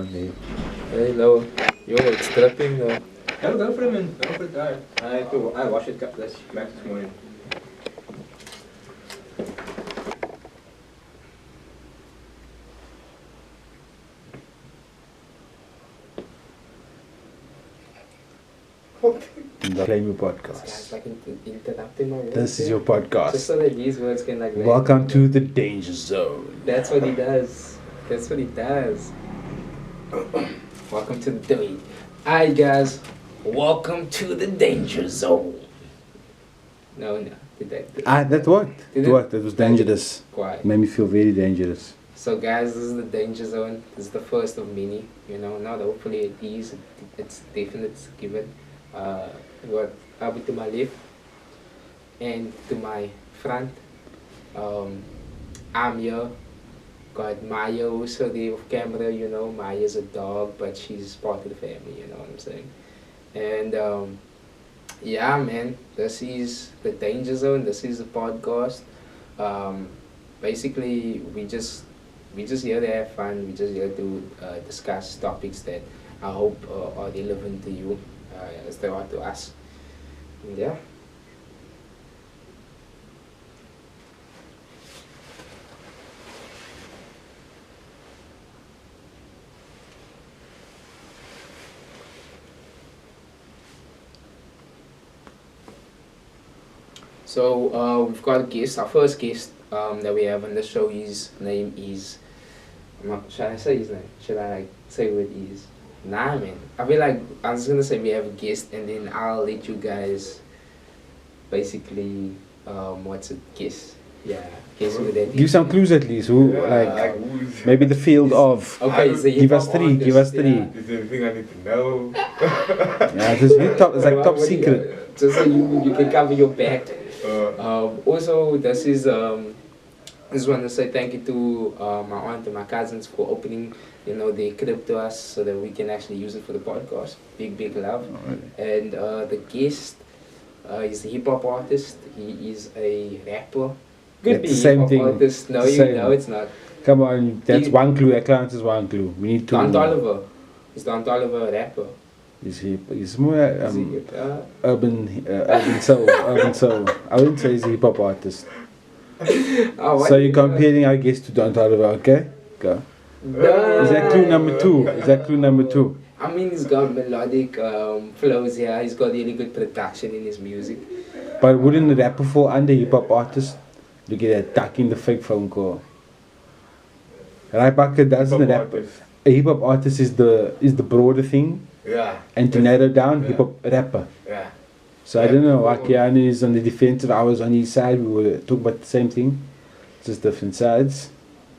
gaan nemen. Hey, low. Yo, it's dripping though. Ja, go for it, man. Go for it. I washed it this morning. Claim your This podcast. guy's like interrupting my words. This is here. your podcast. Just so that these words can like. Welcome to the danger zone. That's what he does. That's what he does. Welcome to the day. Alright, guys. Welcome to the danger zone. No. Did that? That worked. Did It it? worked. It was dangerous. Quiet. Made me feel very dangerous. So guys, this is the danger zone. This is the first of many. You know, not hopefully it is. It's definitely given. What up to my left and to my front. I'm here. Got Maya also there off camera. You know, Maya's a dog, but she's part of the family. You know what I'm saying? And yeah, man, this is the danger zone. This is a podcast. Basically, we just here to have fun. We just here to discuss topics that I hope are relevant to you as they are to us. And yeah. So we've got a guest. Our first guest that we have on the show. His name is. Should I say his name? Should I like say what it is? Nah, man. I feel like I'm just gonna say we have a guest, and then I'll let you guys basically what's a guess? Yeah, guess who that is. Give some clues at least. Who maybe the field of. Okay, so Give us three. Give us three. Is there anything I need to know? Yeah, this is top. It's like top secret. Just so you can cover your back. Also, this is I just want to say thank you to my aunt and my cousins for opening, their crib to us so that we can actually use it for the podcast. Big love. And the guest is a hip hop artist. He is a rapper. Could That's be the same hip hop thing. artist. No, Same. it's not. Come on, that's one clue. That counts as one clue. We need two. Don more. Toliver. Is Don Toliver a rapper? He's more Is he, urban soul. I wouldn't say he's a hip hop artist. Oh, So you're comparing, I guess, to Don Toliver. Okay, go. Is that clue number two? I mean, he's got melodic flows here. He's got really good production in his music. But wouldn't a rapper fall under hip hop artist? Look at that, ducking the fake phone call. Right, Bakker, doesn't a rapper? A hip hop artist is the broader thing. Yeah. And to narrow down, hip hop rapper. Yeah. So I don't know, Akiane is on the defensive, I was on his side, we were talking about the same thing, just different sides.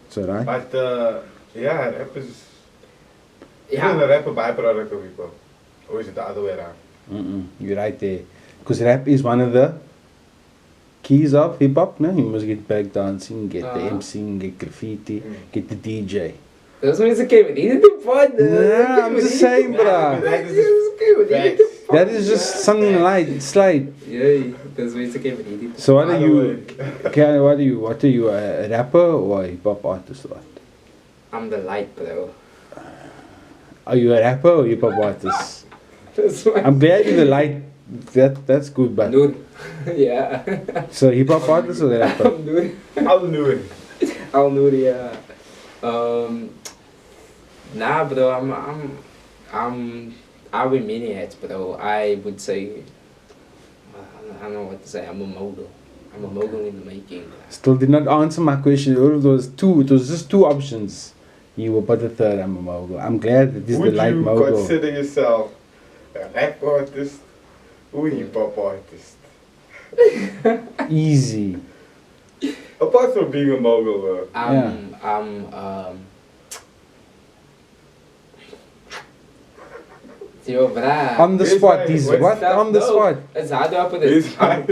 So right? But yeah, rap is. Yeah. Isn't a rap a byproduct of hip hop? Or is it the other way around? You're right there. Because rap is one of the keys of hip hop, no? You must get back dancing, get the MCing, get graffiti, get the DJ. Dat is mensen kijken, die is de fun. Nah, I'm just saying, bruh. That is just something light, slight. Yeah, dat is mensen kijken, die. So what are you, Kiana, what are you, a rapper or a hip hop artist? What? I'm the light, bro. Are you a rapper or hip hop artist? That's why. I'm glad you're the light. That's good, but. Noor. Yeah. So hip hop artist or the rapper? I'm Noor. Al Noor. Al Noor, yeah. Nah, bro, I wear many hats, bro. I would say, I don't know what to say. I'm a mogul. I'm a mogul in the making. Still did not answer my question. It was just two options. You were but the third, I'm a mogul. I'm glad that this is the light mogul. Would you consider yourself a rap artist or a hip hop artist? Easy. Apart from being a mogul, On the spot, he's what? On the spot. It's hard to put it. I'm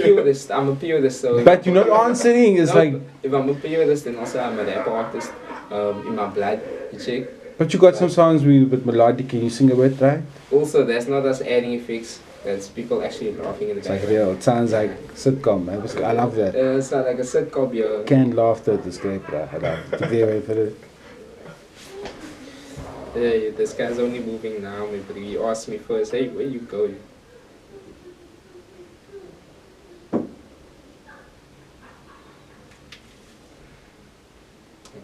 a purist. So But you're not answering. It's no, like. if I'm a purist, then also I'm a rap artist. In my blood, you check. But you got some songs with melodic. Can you sing a bit, right? Also, that's not us adding effects. That's people actually laughing in the It's like background. real. It sounds like sitcom. I love that. It's not like a sitcom, yo. Canned laughter at the script, bro. I love it. Take away for it. Yeah, this guy's only moving now, but he asked me first, hey, where you going?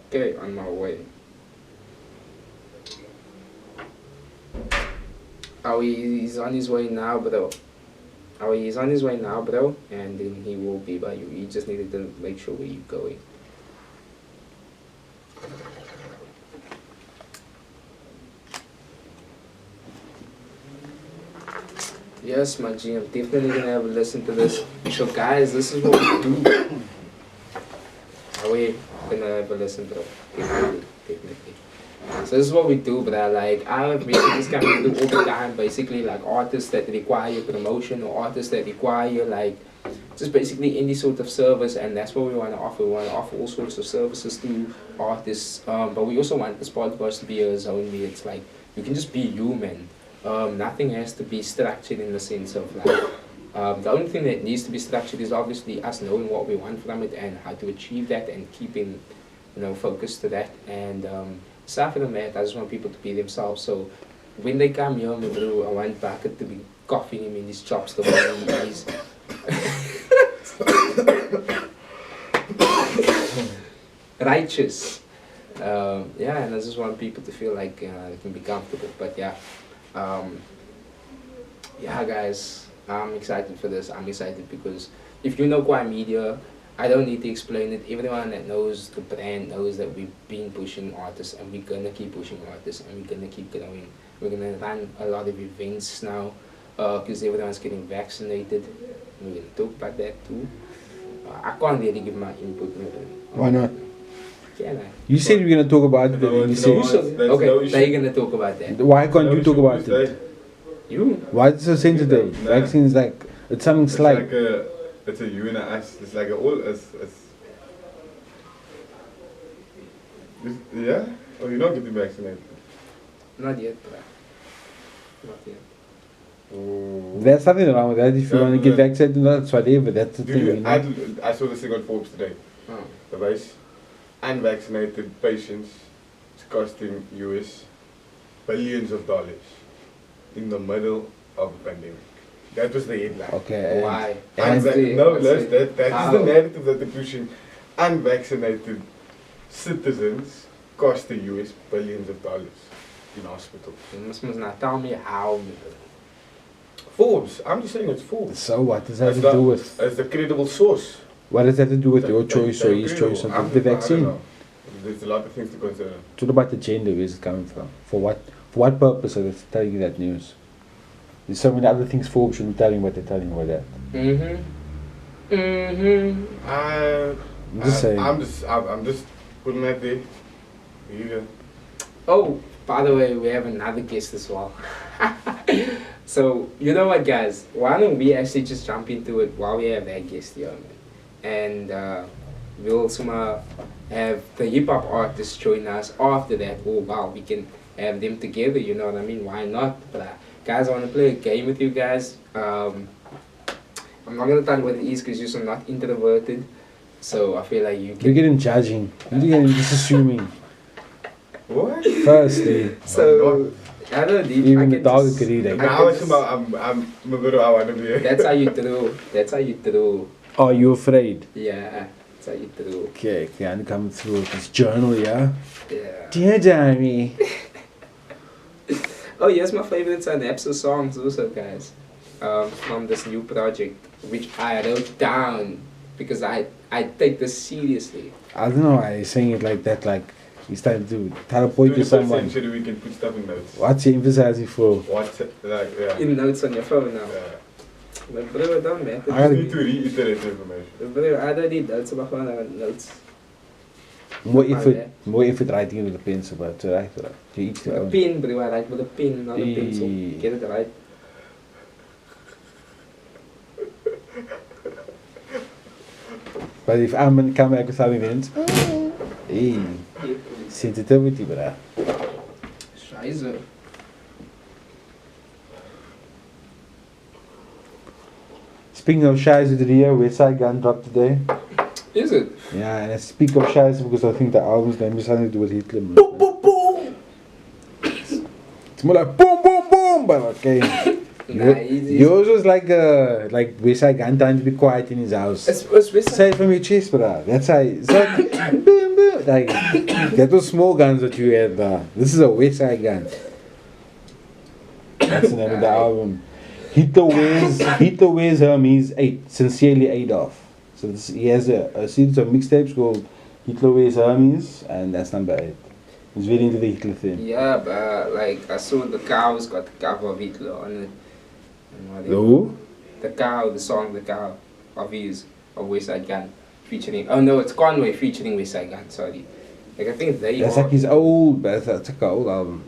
Okay, on my way. Oh, he's on his way now, bro. Oh, he's on his way now, bro, and then he will be by you. You just needed to make sure where you're going. Yes, my G, I'm definitely gonna have a listen to this. So, guys, this is what we do. Are we gonna have a listen, bro? Definitely. So this is what we do, but like I have basically coming to do all the time, basically like artists that require promotion or artists that require like just basically any sort of service, and that's what we want to offer. We want to offer all sorts of services to artists, but we also want this podcast to be a zone where it's like you can just be you, man. Nothing has to be structured in the sense of like the only thing that needs to be structured is obviously us knowing what we want from it and how to achieve that and keeping focused to that. And aside from that, I just want people to be themselves. So when they come here, I want Bucket to be coughing him in his chops the way he's righteous. Yeah, and I just want people to feel like they can be comfortable. But yeah, yeah, guys, I'm excited for this. I'm excited because if you know KWAAI Media, I don't need to explain it. Everyone that knows the brand knows that we've been pushing artists and we're gonna keep pushing artists and we're gonna keep growing. We're gonna run a lot of events now because everyone's getting vaccinated. We're gonna talk about that too. I can't really give my input. Why not? Can I? You said you were gonna talk about it. No, You said, Okay, now you're gonna talk about that. why can't you talk about it? You? Why is it so sensitive? Nah. Vaccines like it's something It's slight. like it's a you and a us. It's like a all us. Yeah? Oh, you're not getting vaccinated? Not yet, bro. Not yet. Oh. There's nothing wrong with that. If you No, want to get no. vaccinated, that's whatever. That's the thing. You know? I saw this thing on Forbes today. Oh. The base unvaccinated patients is costing US billions of dollars in the middle of a pandemic. That was the headline. Okay. Why? And- No, that's that is How? the narrative that they're pushing. Unvaccinated citizens cost the US billions of dollars in hospitals. You must not tell me how. Forbes, I'm just saying it's Forbes. So what does that have As to do with? As the credible source. What does that have to do with That- your that- choice that or his credible. choice I'm of the just- I don't vaccine? know. There's a lot of things to consider. It's all about the gender. Where's it coming from? For what? For what purpose are they telling you that news? There's so many other things Forbes should be telling what they're telling you about that. I'm just saying. I'm just putting that there. Here you go. Oh, by the way, we have another guest as well. So, you know what, guys? Why don't we actually just jump into it while we have that guest here, man? And we'll somehow have the hip hop artists join us after that. Oh, wow, we can have them together, you know what I mean? Why not? But, guys, I want to play a game with you guys. I'm not going to tell you what it is because you're not introverted. So, I feel like you You're can. getting judging. You're getting just assuming. What? Firstly, So, I don't need. I even the can dog just- could eat it. Now it's about I'm a bit I want to be. That's how you do. That's how you do. Are you afraid? Yeah, that's how you do. Okay, I'm coming through with this journal, yeah? Yeah. Dear Jeremy. Oh, yes, my favorite Synapses songs also, guys. From this new project, which I wrote down because I take this seriously. I don't know why he's saying it like that, like he's trying to teleport to 21st someone. century we can put stuff in notes. What's he emphasizing for? What's it? Like, yeah. In notes on your phone now. Yeah. But bro, don't matter. I gotta You need to reiterate the information. Bro, I don't need notes, maar gewoon aan notes. More effort writing with a pencil, but it's alright, alright. To each their A own. pen, bro, I write with a pen, not a pencil. Get it right. But if I'm gonna come back with something else, hey, sensitivity, bruh. Scheiße. Speaking of shies with Rio, Westside Gun dropped today. Is it? Yeah, and I speak of shies because I think the album's name is something to do with Hitler. Man. more like boom, boom, boom. But okay. Nah, Yours was like West Side Gun trying to be quiet in his house. it's West Say it from your chest, bro. That's how. It's like, boom, boom. Like that was small guns that you had, bro. This is a West Side Gun. That's the name of the album. Hitler wears Hermes 8. Sincerely Adolf. So he has a series of mixtapes called Hitler Wears Hermes, and that's number 8. He's very into the Hitler thing. Yeah, but like I saw the Cow's got the cover of Hitler on it. And The who? The Cow, the song The Cow of his of West Side Gun featuring. Oh no, it's Conway featuring West Side Gun. Sorry, like I think they. That's are, like his old. That's like an old album.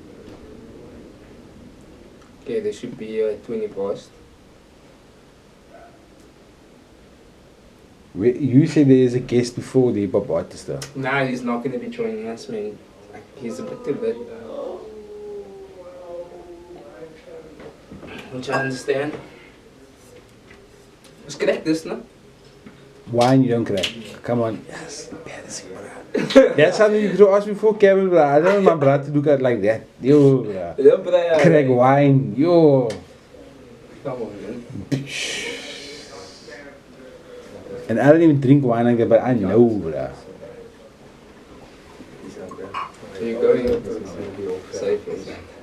Okay, there should be 20 post. You said there is a guest before the hip hop artist though. Nah, he's not gonna be joining us, man. Like, he's a bit too bit. Don't you understand? Let's crack this, no? Wine you don't crack. Come on. Yes. That's something you could ask me for, Kevin, bro. I don't want my brother to look at like that. Yo, bro. Yeah, but Crack wine. Yo. Come on, man. And I don't even drink wine like that, but I know, bro. So you're going safe.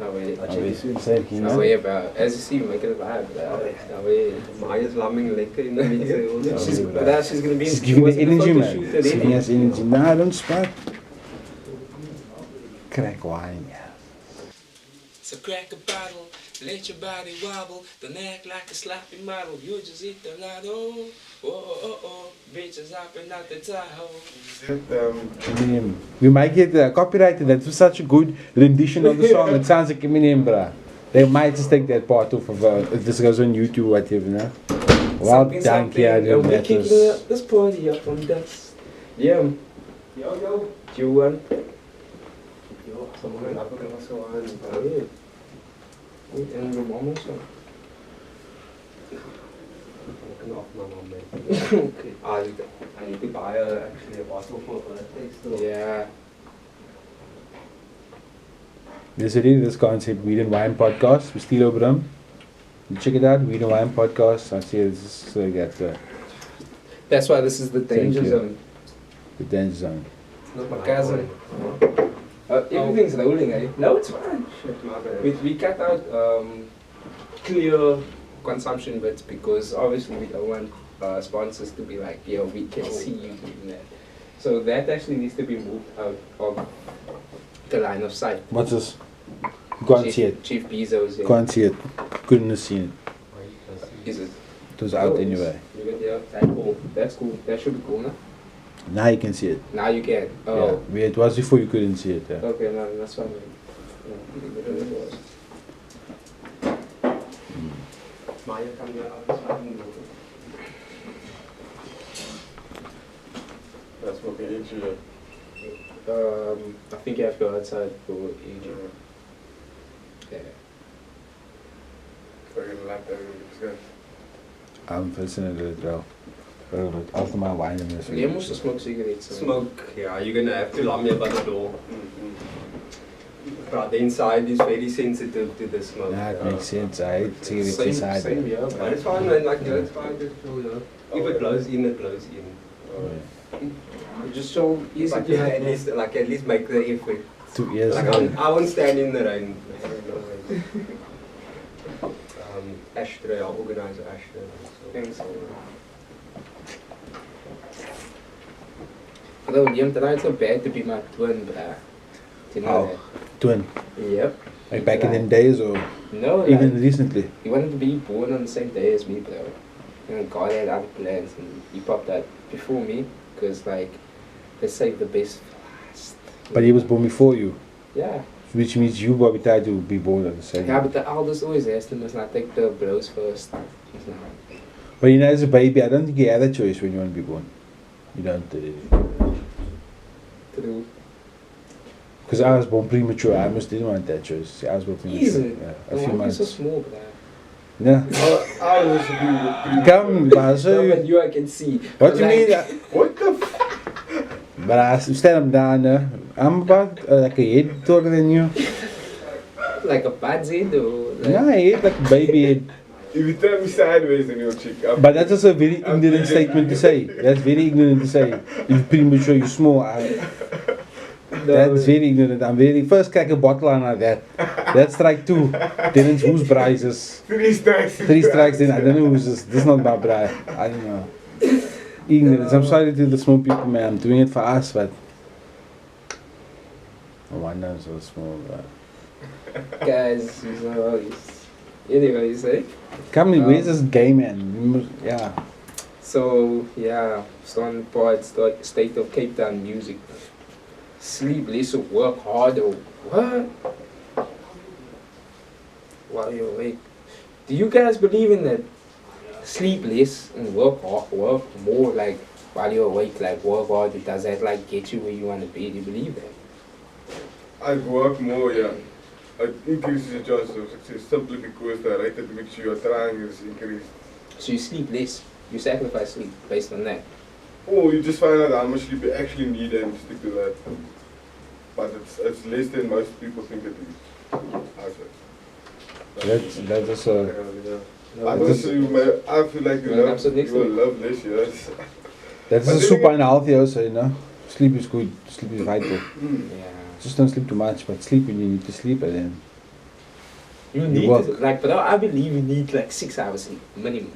No way. No way about. As you see, we're making it vibe. No way. Maya's lamming lekker in the video. She's gonna be. She's giving me energy, man. She's giving us energy. Nah, don't spark. Crack wine, yeah. So crack a bottle, let your body wobble. Don't act like a sloppy model. You just eat the lotto. Oh, bitches hopping out the Tahoe. Eminem. We might get copyrighted. That was such a good rendition of the song. It sounds like Eminem, bruh. They might just take that part off of if this goes on YouTube or whatever, no? Well done, Keanu. We're kicking this party up from dust. Yeah. Yo. You won. Yo, someone up against the one. And your mom also. Off my mom, mate. Okay. I need to buy actually a bottle for birthday still. Yeah. This is this concept, Weed and Wine Podcast with Stilo Brum. You check it out, Weed and Wine Podcast. I see this is like that. That's why this is the danger zone. The danger zone. It's not my cousin. Everything's rolling, eh? No, it's fine. Shit, my bad. We cut out clear consumption bits because obviously we don't want sponsors to be like, yo, we can see you doing that. So that actually needs to be moved out of the line of sight. What's this? You can't see it. Chief Bezos. Yeah. Can't see it. Couldn't have seen it. Is it? It was out anyway. Yeah, that's cool. That's cool. That should be cool, no? Now you can see it. Now you can. Oh. Yeah. It was before you couldn't see it. Yeah. Okay, no, that's fine. Maya coming out. That's what we need to. I think you have to go outside for aging. Yeah. Fucking lap that. I'm fascinated with it, bro. After my wine and this. You must smoke cigarettes. Smoke, yeah, you're gonna have to lam me by the door. But the inside is very sensitive to the smoke. Yeah, it makes sense. I hate cigarettes Same, inside. same, yeah. But it's fine, man, like, it's fine, just chill, you know. If it blows in, it blows in. Just so easy But to yeah, have. at least make the effort. 2 years Like, ago. I won't stand in the rain. Ashtray, I'll organize an ashtray. Thanks. Although Liam tried so bad to be my twin, bruh. Do you know Twin. that? Yep. Like back in them days or No, even like, recently. he wanted to be born on the same day as me, bro. And God had other plans, and he popped out before me, because, like, they saved the best for last. But he was born before you. Yeah. Which means you probably tried to be born at the same Yeah, time. but the eldest always has to must not take the blows first. But you know, as a baby, I don't think you have a choice when you want to be born. You don't. True. Because I was born premature. I almost didn't want that choice. I was born premature. Easy. Yeah, A a few few months. so small, bro. Yeah. I was to Come, but I'll show No, but you. you I can see. What But you like, mean? What the f? But I stand up down there. I'm about like a head taller than you. what? Like a bad head or like? Yeah, he had like a baby head. If you turn me sideways, then you'll check up. But that's also a very ignorant statement to say. That's very ignorant to say. If you're premature, you're small. That's very ignorant. I'm very first crack a bottle on like that. That's strike 2. Then it's who's prizes. 3 strikes. 3 strikes, then I don't know who's this. This is not my bride. I don't know. Ignorance. I'm sorry to the small people, man. I'm doing it for us, but no wonder I'm so small, bro. Guys, anyway, you say? Come on, where's this game, man? Yeah. So yeah, Stone Part State of Cape Town music. Sleep less or work harder. What? While you're awake. Do you guys believe in that? Sleep less and work more, like while you're awake, like work harder. Does that like get you where you want to be? Do you believe that? I'd work more, yeah. It increases your chances of success simply because the rate at which you are trying is increased. So you sleep less. You sacrifice sleep based on that. Or you just find out how much sleep you actually need and stick to that. But it's less than most people think it is. That's also. I feel like you will love less years. That's a super unhealthy also, you know. Sleep is good. Sleep is vital. Yeah. Just don't sleep too much, but sleep when you need to sleep, and then You need work. like, but I believe you need like 6 hours sleep minimum.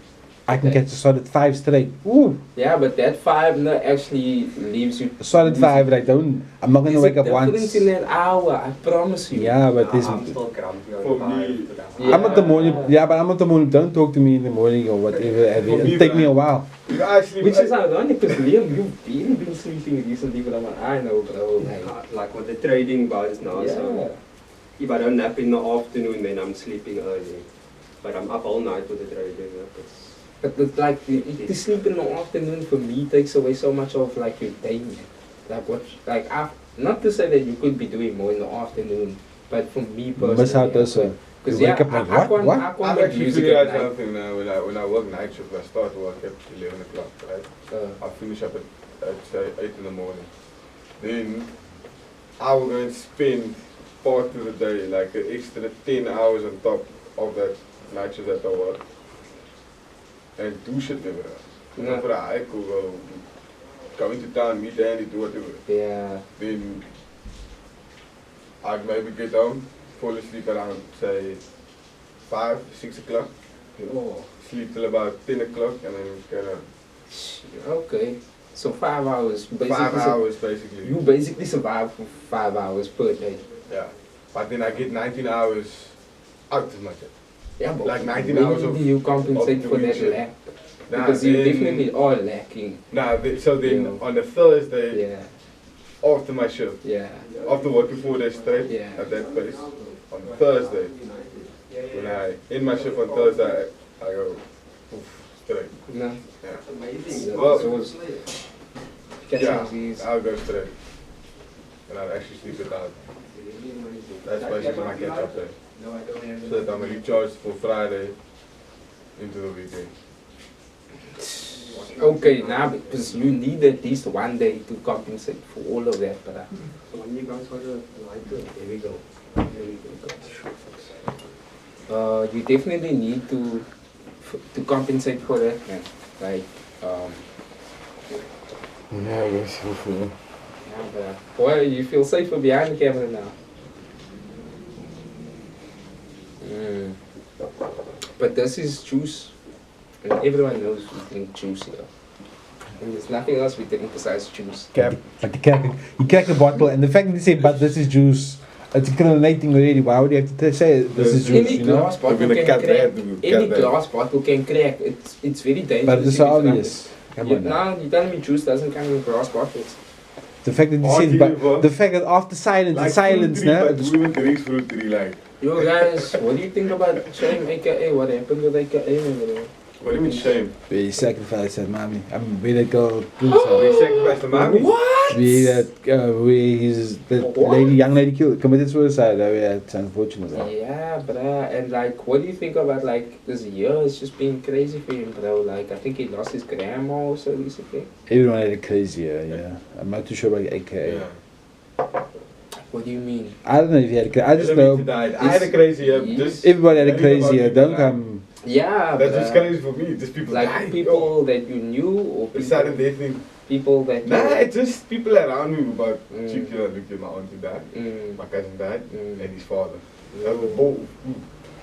I can catch a solid 5 straight. Ooh, Yeah, but that 5 actually leaves you. a solid 5. Right? I'm not gonna wake up once. Difference in an hour, I promise you. Yeah, but this. I'm still grumpy on For 5 me, to the hour. Yeah. I'm not the morning. Yeah, but I'm not the morning. Don't talk to me in the morning or whatever. It'll take me a while. you actually. Which is ironic because Liam, you've really been sleeping recently, but I know, bro. Like with the trading bars now, Yeah. so if I don't nap in the afternoon, then I'm sleeping early. But I'm up all night with the trading. But like the sleep in the afternoon for me takes away so much of like your day, man. Like what, like not to say that you could be doing more in the afternoon, but for me personally, Miss out also. because You wake up like, what? What? I can't I've make actually music figured at out night. something now. When I work night shift, I start work at 11 o'clock, right? I finish up at say 8 in the morning. Then I will go and spend part of the day, like an extra 10 hours on top of that night shift that I work. And do shit there. Yeah. Go for a hike or go into town, meet Andy, do whatever. Yeah. Then I'd maybe get home, fall asleep around say 5, 6 o'clock. Oh. Sleep till about 10 o'clock and then kind of Okay. So 5 hours. Basically 5 hours basically. You basically survive for 5 hours per day. Yeah. But then I get 19 hours out of my job. Yeah, but Like 19 when hours of- do you compensate of the for that week, lack? Nah, Because you then- definitely are lacking. So then Yeah. on the Thursday Yeah. after my shift, Yeah. after working 4 days straight Yeah. at that place, on Thursday, when I end my shift on Thursday, I go oof, straight. No. Yeah. Well, Well, catching yeah, disease. I'll go straight. And I'll actually sleep it out. That's basically my catch up day. So that I'm recharged for Friday into the weekend. Okay, now because you need at least one day to compensate for all of that, but So when you guys want to light it, there we go. you definitely need to compensate for that, man. Like, Yeah, I guess. yeah, but boy, you feel safer behind the camera now. But this is juice, and everyone knows we drink juice here. And there's nothing else we drink besides juice. Cap. Like you crack the bottle, and the fact that they say, "But this is juice," it's incriminating already. Why would you have to say this is juice? Any You know. glass bottle We're gonna can cut crack. that, we'll Any cut that. glass bottle can crack. It's very dangerous. But it's if you drink obvious. it. Come You, on. Now. now you tell me juice doesn't come in glass bottles. The fact that you Argue, said, but bro. the fact that after silence, Like silence, fruit tree, now. but who even drinks fruit tree, like? Yo guys, what do you think about shame AKA? What happened with AKA over there? What do you mean shame? We sacrificed that mommy. I mean, we that girl. We sacrificed the mommy. What? We that young lady committed suicide. Yeah, it's unfortunate. Yeah, bruh. And like, what do you think about like this year? It's just been crazy for him, bro. Like, I think he lost his grandma also recently. Everyone had a crazy year. Yeah, I'm not too sure about AKA. Yeah. What do you mean? I don't know if he had. I just know Died. I had a crazy year. Just everybody had a reading crazy about year. people Don't dying. come. Yeah, That's just crazy for me. Just people like dying. people that you knew or The sudden death thing. people that you Nah, it's just people around me. But Mm. Chikia, my auntie died, Mm. my cousin died, Mm. and his father. No. That was both.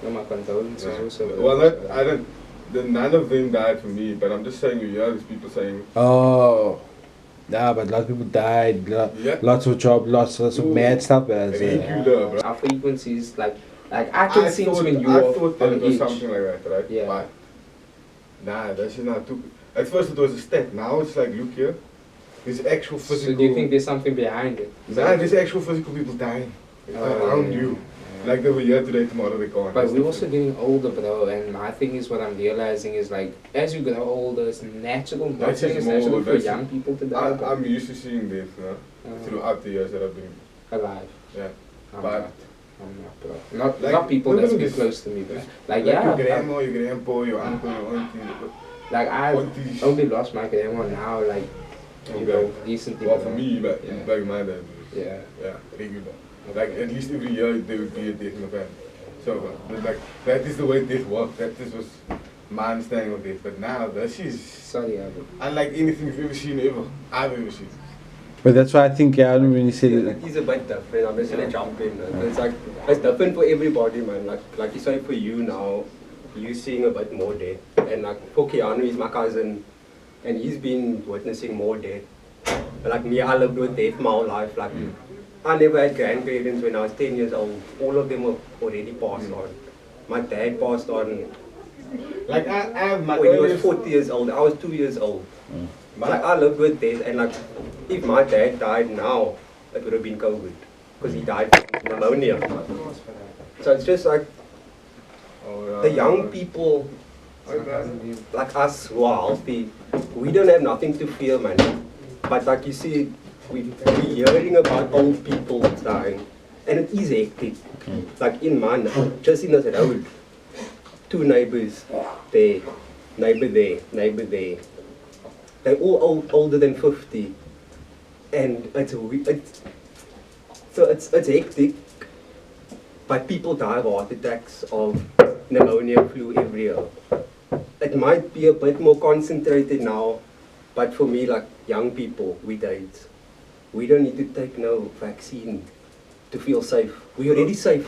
No, my condolences Yeah. also. Well, I don't. None of them died for me, but I'm just saying you hear these people saying, Oh. Nah, but lots of people died. yeah, Lots of jobs, lots of mad stuff. regular, bro. Our frequencies, like I can sense when you I are thought that on it was edge. something like that, right? Yeah. But nah, that's just not too. At first it was a step. Now it's like, look here, there's actual So physical. do you think there's something behind it? Nah, there's actual physical people dying around yeah. you. Like they were here today, tomorrow they gone. But That's we're the also thing. getting older, bro, and my thing is what I'm realizing is like as you grow older, it's natural. Not That's saying just it's natural more- for that's- young people to die, but I'm used to seeing this, throughout the years that I've been. alive. Yeah. I'm But- not. I'm not, bro. Not Like, not people look that's at been this. close to me, bro. Just Like your yeah, grandma, your grandpa, your uncle, your auntie. like I Aunties. only lost my grandma now, like you know, recently. Well, bro. for me, but Yeah. back in my day, Yeah. yeah, regular. Like at least every year there would be a death in the family. So, but like that is the way death works. That this was my understanding of death. But now this is Sorry, Albert. unlike anything you've ever seen I've ever seen. But that's why I think I don't really say It that. is a bit different. I'm just gonna jump in. It's like it's different for everybody, man. Like you say, for you now, you seeing a bit more death, and like for Keanu, he's my cousin, and he's been witnessing more death. But like me, I lived with death my whole life. Like I never had grandparents when I was 10 years old. All of them were already passed on. My dad passed on Like I have my when he was earliest- 40 years old. I was 2 years old. But like I lived with death, and like if my dad died now, it would have been COVID, because he died from pneumonia. So it's just like the young people, like us who are healthy, we don't have nothing to fear, man. But like you see, we're hearing about old people dying, and it is hectic. Like in man, just in this road, 2 neighbors there, neighbor there, neighbor there. They're all older than 50, and it's hectic. But people die of heart attacks, of pneumonia, flu every year. It might be a bit more concentrated now, but for me, like young people with AIDS, we don't need to take no vaccine to feel safe. We're already safe.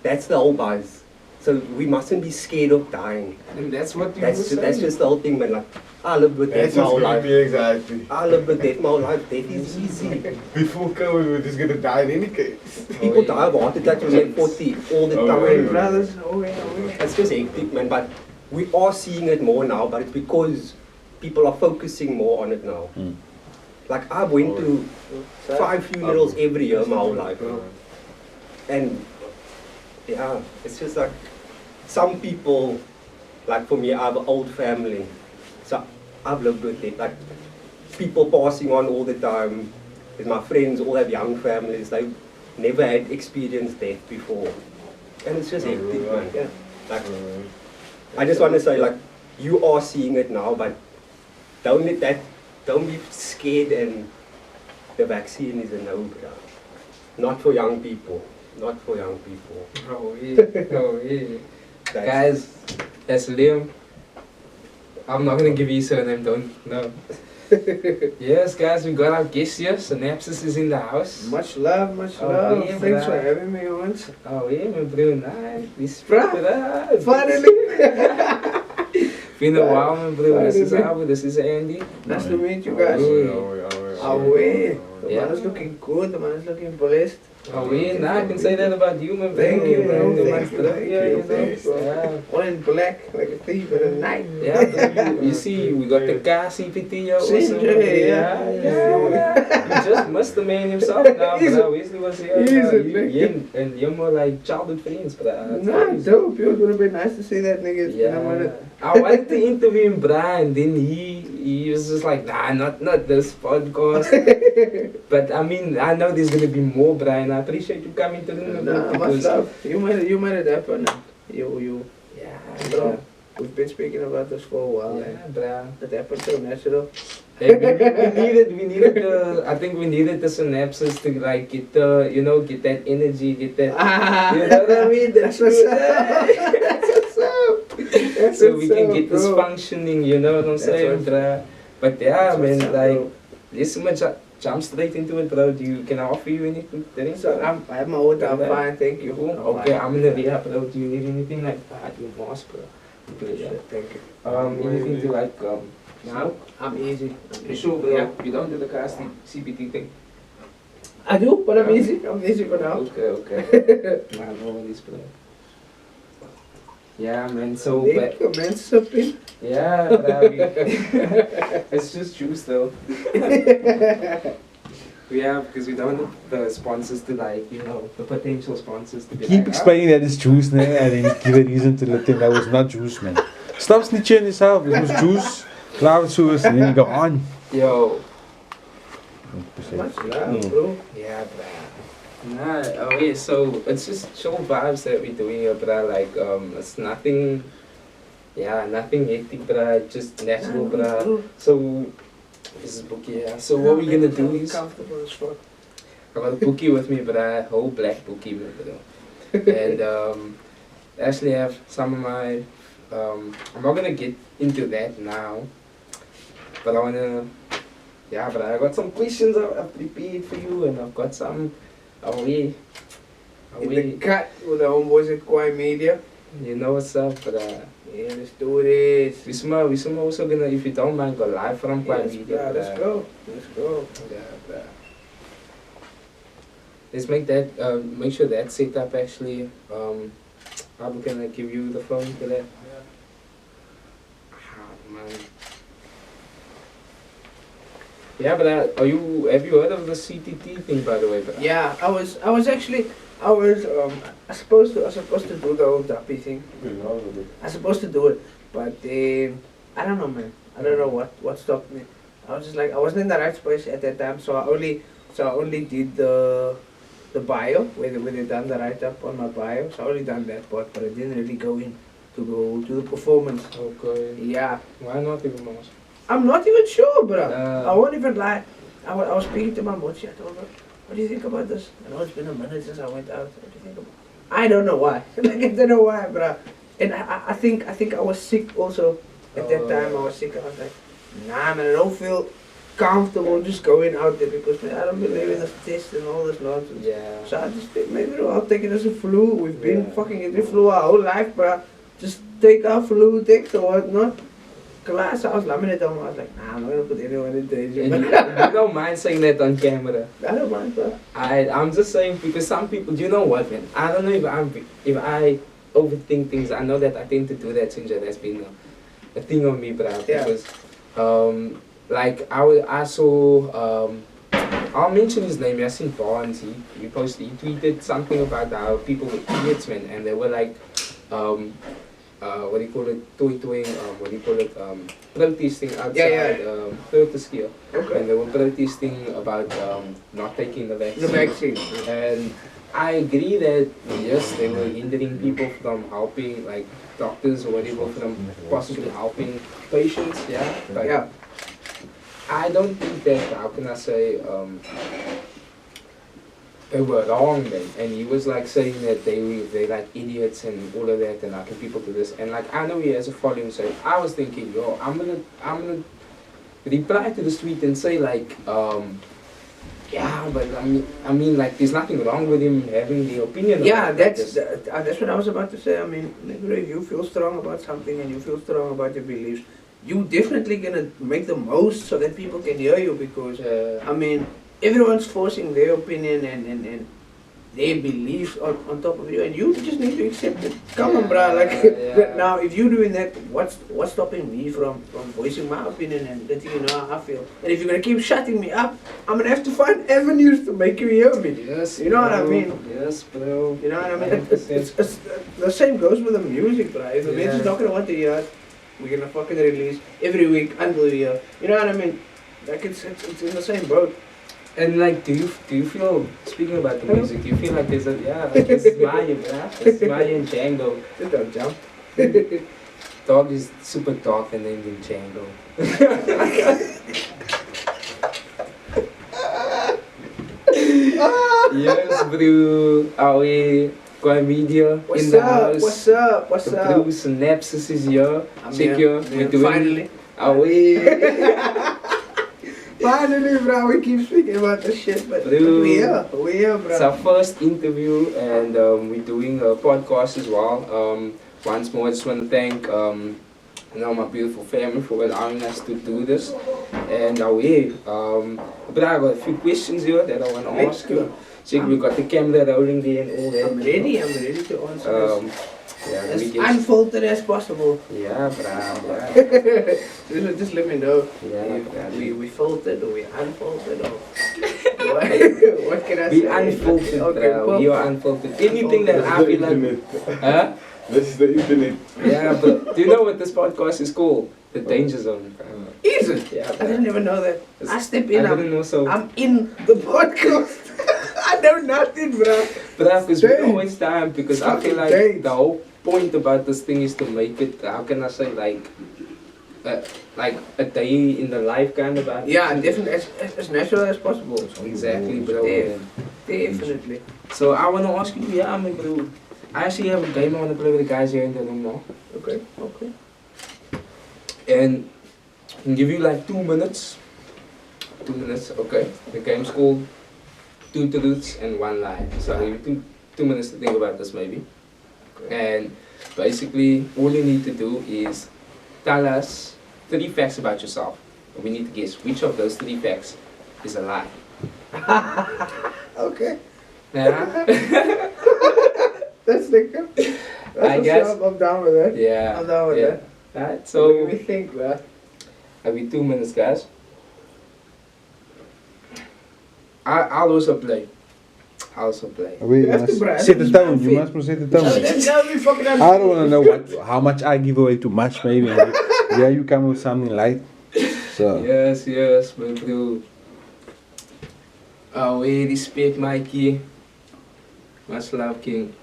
That's the whole buzz. So we mustn't be scared of dying. And that's what you That's were that's saying. just the whole thing, man. Like I lived with That's death my what's whole giving life. me anxiety. I lived with death my whole life. Death is easy. Before COVID, we were just gonna die in any case. People die of heart attacks when they're 40 all the Oh, time. yeah. Brothers, It's just hectic, man. But we are seeing it more now, but it's because people are focusing more on it now. Like I went to 5 funerals every year my whole life. And yeah, it's just like some people, like for me, I have an old family. So I've lived with it. Like people passing on all the time. With my friends, all have young families. They've never had experienced death before. And it's just hectic, man. Yeah. Like, I just want to say, like, you are seeing it now, but don't be scared, and the vaccine is a no-brainer. Not for young people. Not for young people. Oh yeah, oh yeah. Guys, that's Liam. I'm not gonna give you surname, don't know. Yes, guys, we got our guest here. Synapses is in the house. Much love, much Oh, love. yeah, Thanks for bruh. having me once. Oh yeah, my bro, nice. Bruh, Finally! Been a while, my bro. This is Finally. Albert, this is Andy. Nice to meet you guys. Yeah. Away. The Yeah. man is looking good, the man is looking blessed. Oh yeah, nah, I can say that about you, my bro. Thank you, bro. The Thank man's you, stuff, thank yeah, you, know. thanks, bro. Yeah. All in black, like a thief in the night. Yeah, bro, you see, we got the car CPT also. CJ, yeah. You just missed the man himself now, He's bro. Wesley was here. he's bro. a You nigga. and you're more like childhood friends, bro. Nah, dope. It would have been nice to see that nigga. It's been a Yeah, minute. I wanted to interview him, Brian. Then he was just like, nah, not this podcast. But I mean, I know there's gonna be more, Brian. I appreciate you coming to the room, Nah, much love. You made it happen. You. Yeah, Bro, we've been speaking about this for a while. yeah, bro. It happened so natural. Hey, we needed the, I think we needed the synapses to like get the, get that energy, get that, you know what I mean? That's what's up. That's what's up. That's So we what's can up, get this bro. functioning, you know what I'm That's saying, what's- bruh? But yeah, That's what's man, up, like, bro. let's jump straight into it, bro. Can I offer you anything? So I have my own. I'm Okay. fine, thank you. Cool. I'm Okay, fine. I'm gonna re-up, bro. Do you need anything like your mask, bro? Yeah, thank you. Anything to like, No, I'm easy. You sure, bro? Yeah. You don't do the cast CBT thing? I do, but I'm Yeah. easy. I'm easy for now. Okay. Nah, no worries, bro. Yeah, man. So, but Thank you, man. Sipping. yeah, bro, it's just juice though. Yeah, because we don't want the sponsors to like, the potential sponsors to be Keep like, explaining that it's juice, man, and then give a reason to let them that was not juice, man. Stop snitching on yourself. It was juice, cloud source, and then you go on. Yo. Much love, bro. Yeah, bro. Nah, oh yeah, so it's just chill vibes that we're doing here, bro. Like, it's nothing, nothing hectic, bro. Just natural, bro. So, this is Bookie, yeah. So what we're gonna do is, I Comfortable as fuck. got a Bookie with me, bro. Whole black Bookie, bro. And, actually I have some of my, I'm not gonna get into that now, but I wanna, but I got some questions I've prepared for you, and I've got some, In the cut with the homeboys at KWAAI Media. you know what's up, but Yeah, let's do this. we some also gonna, if you don't mind, go live from KWAAI Yes, Media, bruh, let's go. Let's go. Yeah, bruh. Let's make that, make sure that's set up actually. I'm gonna give you the phone for that. Ah, man. Yeah, but have you heard of the CTT thing, by the way, bro? Yeah, I was supposed to do the whole duppy thing. I was supposed to do it, but I don't know, man. I don't know what stopped me. I was just like, I wasn't in the right space at that time, so I only did the bio where they done the write up on my bio. So I only done that part, but I didn't really go to the performance. Okay. Yeah, Why not even more? I'm not even sure, bro. Uh. I won't even lie. I was speaking to my mochi. I told her, what do you think about this? I know it's been a minute since I went out. What do you think about it? I don't know why. Like, I don't know why, bro. And I think I was sick also. At that time, I was sick. I was like, nah, man, I don't feel comfortable just going out there because, man, I don't believe in this test and all this nonsense. Yeah. So I just think maybe I'll take it as a flu. We've been Yeah. fucking in the flu our whole life, bro. Just take our flu text or whatnot. Class, I was laminating. I was like, nah, I'm not gonna put anyone in danger. And you don't mind saying that on camera. I don't mind, bro. I'm just saying because some people, you know what, man? I don't know if I overthink things. I know that I tend to do that since that's been a thing on me, but Yeah. because like I saw I'll mention his name. Yasin Barnes. He tweeted something about how people were idiots, man, and they were like what do you call it, protesting outside, protest here. Okay. And they were protesting about not taking the vaccine. The vaccine. And I agree that yes, they were hindering people from helping, like doctors or whatever, from possibly helping patients, yeah. But Yeah. I don't think that, how can I say, they were wrong then, and he was like saying that they like idiots and all of that, and how can people do this? And like I know he has a following, so I was thinking, yo, I'm gonna reply to this tweet and say like, yeah, but I mean like there's nothing wrong with him having the opinion. Yeah, about that's this. that's what I was about to say. I mean, if you feel strong about something and you feel strong about your beliefs, you definitely gonna make the most so that people can hear you because I mean, everyone's forcing their opinion and their beliefs on top of you, and you just need to accept it. Come on, bruh. Like now, if you're doing that, what's stopping me from voicing my opinion and letting you know how I feel? And if you're gonna keep shutting me up, I'm gonna have to find avenues to make you hear me. Yes, You know what I bro. mean? Yes, bro. You know what I mean? 100%. It's, the same goes with the music, bruh. If the Yeah. man's not gonna want to hear it, we're gonna fucking release every week until a year. You know what I mean? Like it's in the same boat. And like, do you feel, speaking about the music, do you feel like there's a, like this is Maya, yeah? This is Maya and Django. Just don't jump. Dog is super dark and named him Django. Yes, bro. KWAAI Media What's in the up? house. What's up? What's The up? blue Synapses is here. I'm Check here. here. Yeah, We're doing finally. Finally, bro, we keep speaking about this shit, but Bro. we're here, It's bro. our first interview, and we're doing a podcast as well. Once more, I just want to thank my beautiful family for allowing us to do this. And but I got a few questions here that I want to ask you. Check, we got the camera rolling there and all that. I'm ready to answer this. Yeah, As we get. unfiltered as possible. Yeah, bro. Just let me know. Yeah, if we filtered or we unfiltered or what, what can I Be say? unfiltered, Okay, bro. You are unfiltered. Anything that I feel like. Huh? This is the internet. Yeah, but do you know what this podcast is called? The Danger Zone. Is it? Yeah, I didn't even know that. I step in, I didn't know so. I'm in the podcast. I know nothing, bro. But because we Dang. don't waste time, because I feel like Dang. the whole point about this thing is to make it, how can I say, like a day in the life kind of vibe. Yeah, definitely as natural as possible. Exactly, bro. Yeah. Definitely. So I want to ask you, yeah, my bro. I actually have a game I want to play with the guys here in the room now. Okay. And I'll give you like 2 minutes. 2 minutes, okay. The game's called 2 truths and 1 lie. So I'll give you 2 minutes to think about this maybe. And basically, all you need to do is tell us 3 facts about yourself. And we need to guess which of those 3 facts is a lie. Okay. Yeah? That's the good. I guess. I'm down with that. Yeah. I'm down with yeah. that. Alright, So so let me think, bro. I'll be 2 minutes, guys. I'll also play. Wait, You have to, bro. set the This is tone. You unfair. must set the tone. That'll be fucking unfair. I don't want to know how much I give away too much, maybe. Yeah, you come with something light. So. Yes, my bro. Respect Mikey. Much love, King.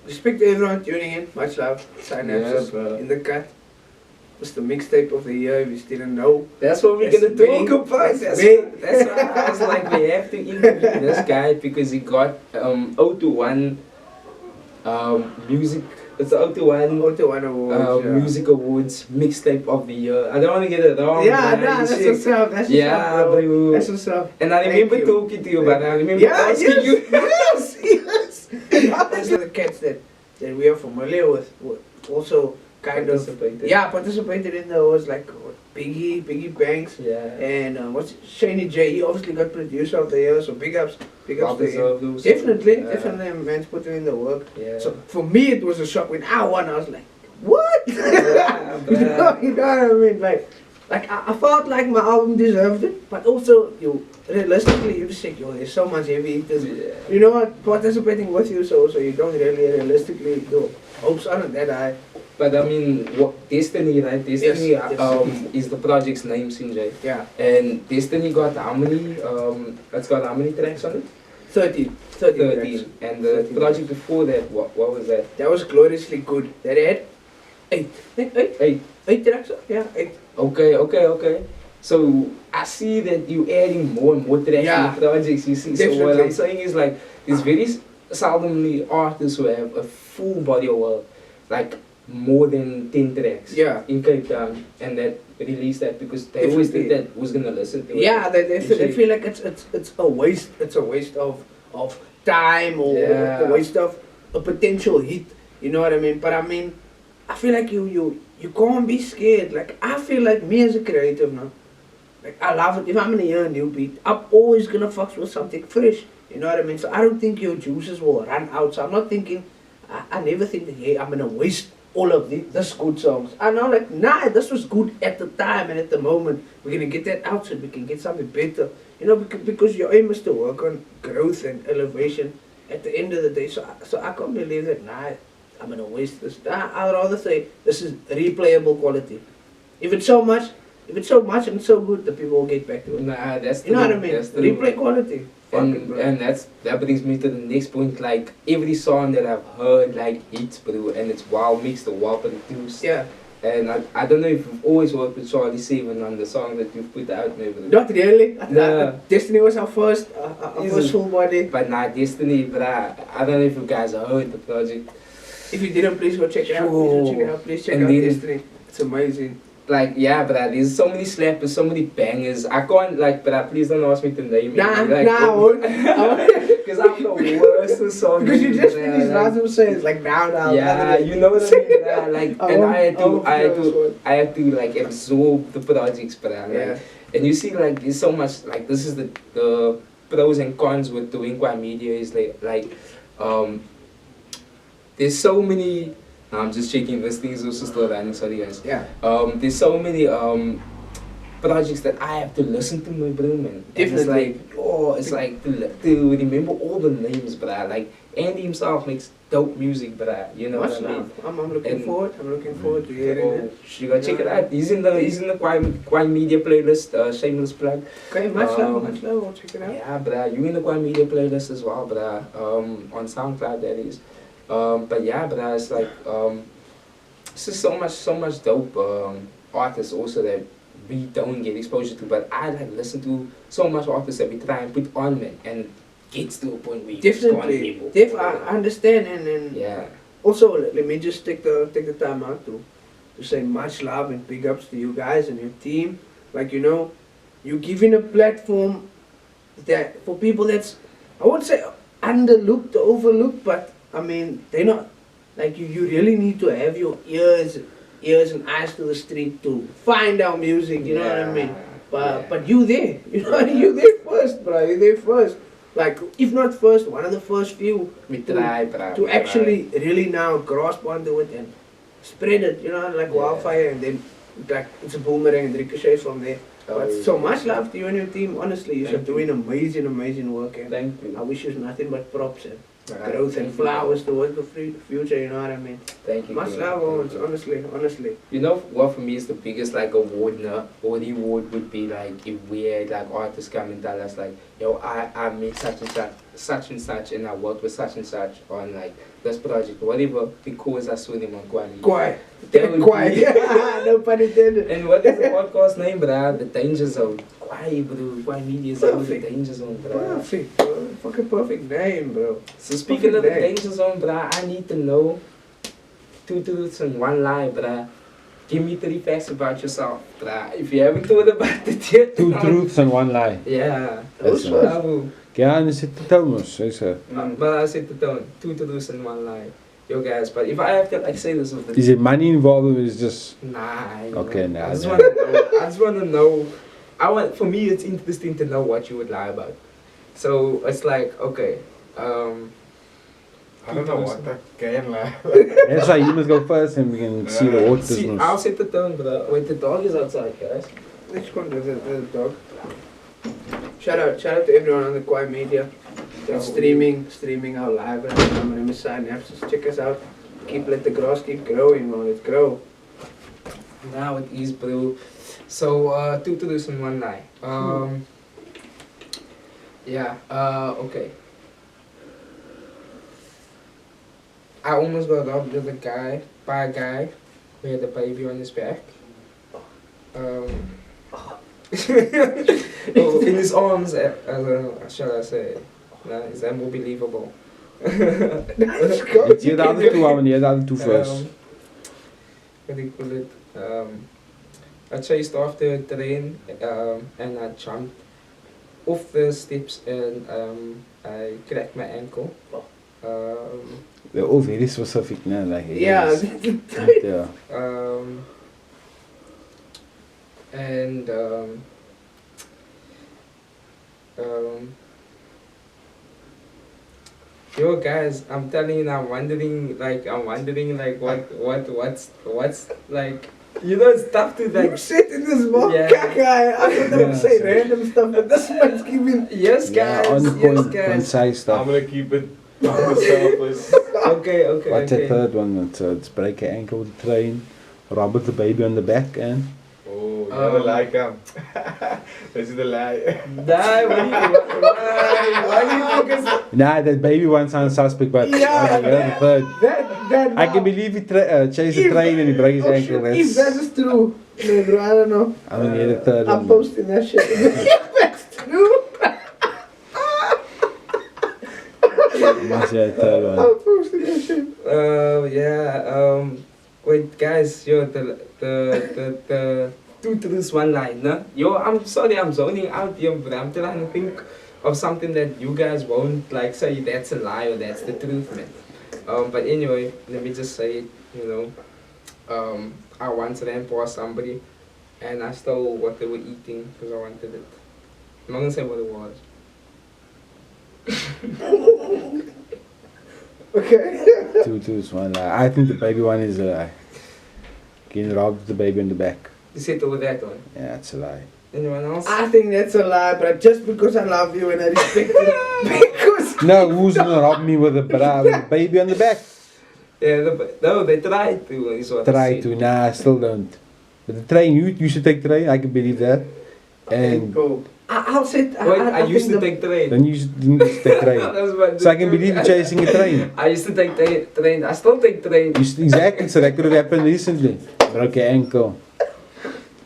Respect to everyone tuning in. Much love. Synapses Yeah, bro. in the cut. It's the mixtape of the year. If you still don't know. That's what we're That's gonna big. talk about. That's big. That's why I was like, we have to interview this guy because he got 021 music. It's the 021 One awards. Music Awards mixtape of the year. I don't want to get it wrong. Yeah, bro. nah, that's Shit. what's up. That's Yeah, what's up, bro. bro. That's what's up. And I Thank remember you. talking to you about it. I remember Yeah, asking yes, you. yes. These are the cats that we are familiar with. Also, kind of. Participated. Yeah, participated in the awards like what, Biggie Banks. Yeah. And what's Shani J? He obviously got producer of the year, so big ups to him. Definitely. Definitely, man's putting in the work. Yeah. So for me, it was a shock when I won. I was like, what? Yeah, you know what I mean? Like I felt like my album deserved it, but also realistically, you just think, yo, there's so much heavy hitters. Yeah. You know what? Participating with you, so you don't really realistically your hopes aren't that high. But I mean, Destiny, right? Destiny Yes. is the project's name, Sinjay. Yeah. And Destiny got how many? It's got how many tracks on it? 13. 13. And the 13 project before that, what was that? That was gloriously good. That had 8. 8 tracks? Yeah, 8. Okay. So I see that you adding more and more tracks Yeah. to the projects. You see, so what Definitely. I'm saying is like, it's very seldomly artists who have a full body of work, like more than 10 tracks. Yeah. In Cape Town, and that release that because they always think that who's gonna listen to it. Yeah, they Usually- feel like it's a waste. It's a waste of time or Yeah. a waste of a potential hit. You know what I mean? But I mean, I feel like you can't be scared. Like I feel like me as a creative now, like I love it. If I'm gonna hear a new beat, I'm always gonna fuck with something fresh. You know what I mean? So I don't think your juices will run out. So I'm not thinking. I never think that hey, I'm gonna waste all of this good songs. I know, like, nah, this was good at the time and at the moment. We're gonna get that out so we can get something better. You know, because your aim is to work on growth and elevation at the end of the day. So I can't believe that, nah, I'm gonna waste this. Nah, I'd rather say this is replayable quality. If it's so much and so good, the people will get back to it. Nah, that's the You know what I mean? That's the Replay quality. Fucking, bro. And that brings me to the next point. Like every song that I've heard, like hits, bro, and it's well mixed or well produced. Yeah. And I don't know if you've always worked with Charlie 7 on the song that you've put out, maybe. Not really. No. Destiny was our first full body. But nah, Destiny, but I don't know if you guys have heard the project. If you didn't, please go check it out. Please check And out then- Destiny. It's amazing. Like, yeah, but there's so many slappers, so many bangers. I can't, like, but please don't ask me to name it. Nah, like, I won't. Because I'm the worst with songs. Because you just bruh, finished like- Razum says like now. Yeah, you know what I mean, bruh, like, I and won't- I had to like absorb the projects, bruh, like, Yeah. and you see, like, there's so much, like, this is the pros and cons with doing KWAAI Media is like, there's so many. I'm just checking this thing is also still running. Sorry, guys. Yeah. There's so many projects that I have to listen to, my bro, man. And it's like, oh, it's like to remember all the names, bruh. Like, Andy himself makes dope music, bruh. You know Much what I mean? love. I'm looking And- forward. I'm looking forward to hearing Oh, it. you gotta check it out. He's in the KWAAI Media playlist. Shameless plug. Okay, much love. I'll check it out. Yeah, bruh. You in the KWAAI Media playlist as well, bruh. On SoundCloud, that is. But yeah, bruh, it's like it's just so much dope artists also that we don't get exposure to. But I like listen to so much artists that we try and put on, man, and gets to a point where you just can't Definitely. people. I understand, and Yeah. also let me just take the time out to say much love and big ups to you guys and your team. Like, you know, you giving a platform that for people that's, I won't say underlooked or overlooked, but I mean, they're not, like, you really need to have your ears and eyes to the street to find our music, you know what I mean? But you there, you know, you there first, bro, you there first. Like, if not first, one of the first few We try, bruh. to actually really now grasp onto it and spread it, you know, like wildfire, and then like it's a boomerang and ricochets from there. But so much love to you and your team. Honestly, you're doing amazing work, and Thank you. I wish you nothing but props and Alright, growth thank and you. flowers towards the future. You know what I mean? Thank you. Much bro. love, Thank Owens. you. Honestly. You know what for me is the biggest like award or reward would be like if we had like artists come and tell us like, yo, I made such and such and I worked with such and such on like this project or whatever because I saw them on KWAAI. Quiet. That would Quiet. be- No pun intended. And what is the podcast name, bruh? The Danger Zone. KWAAI, bro. KWAAI Media Zone. The Perfect. Danger Zone, bruh. Perfect, bro. Fucking perfect name, bro. So speaking of the Perfect name. Danger Zone, bruh, I need to know 2 truths and 1 lie, bruh. Give me 3 facts about yourself, bruh. If you haven't thought about it yet. 2 truths and 1 lie. Yeah. That's Bravo. Ja, en er zit de Thomas, is er. But I said the tone. 2 truths and 1 lie. Yo guys, but if I have to like say this with the Is it money involved or is just... Nah. you Okay, know, nah, I just nah. want to know. I just want to know. For me, it's interesting to know what you would lie about. So it's like, okay, I don't know what I can lie. That's why you must go first and we can see the horse see, business. I'll set the tone, bro. Wait, the dog is outside, guys. Let's go to the dog. Shout out to everyone on the KWAAI Media that's streaming our live. My name is Psynapses. Check us out. Let the grass keep growing, man. Let's grow. Now it is, bro. So 2 truths and 1 lie. Yeah. Okay. I almost got robbed by a guy who had a baby on his back. In his arms, shall I say? Is that more believable? Let's go. You're the other two, and you're the other two first. What do you call it? I chased after a train and I jumped off the steps and I cracked my ankle. They're all very specific, no? Like, Yeah. yeah. And yo guys, I'm telling you, I'm wondering like what's like, you know, it's tough to You like. sit in this mom Yeah. caca. I don't know Yeah, say so- random stuff, but this one's giving. Yes guys, Yeah, on yes point, guys. concise I'm stuff. gonna keep it on the surface. Okay. What's the third one? It's break an ankle with the train, rob with the baby on the back, and Oh, you gotta lie, come. This is the lie. Die, why do you focus? nah, that baby one sounds suspect, but Yeah. okay, the third. That that I can believe he chased a train and he broke his ankle. If that is true, no, bro, I don't know. I don't need a third I'm one. posting that shit. If that's true, Must be a third one. I'm posting that shit. Wait, guys, yo, the two truths, one lie, no? Yo, I'm sorry, I'm zoning out here, but I'm trying to think of something that you guys won't like say that's a lie or that's the truth, man. But anyway, let me just say it, I once ran past somebody and I stole what they were eating because I wanted it. I'm not gonna say what it was. Okay. Two truths, one lie. I think the baby one is a lie. Getting robbed with the baby in the back. You said over that one. Yeah, it's a lie. Anyone else? I think that's a lie, but just because I love you and I respect you. Because No, who's gonna rob me with a baby on the back? Yeah, no, they tried to. Is what Try I said. to, nah, I still don't. But the train, you should take train, I can believe that. And go. I'll say. Wait, I used to take train. then you should take train. That's what So I can believe you chasing a train. I used to take train. I still take train. Exactly, so that could have happened recently. Broke your ankle.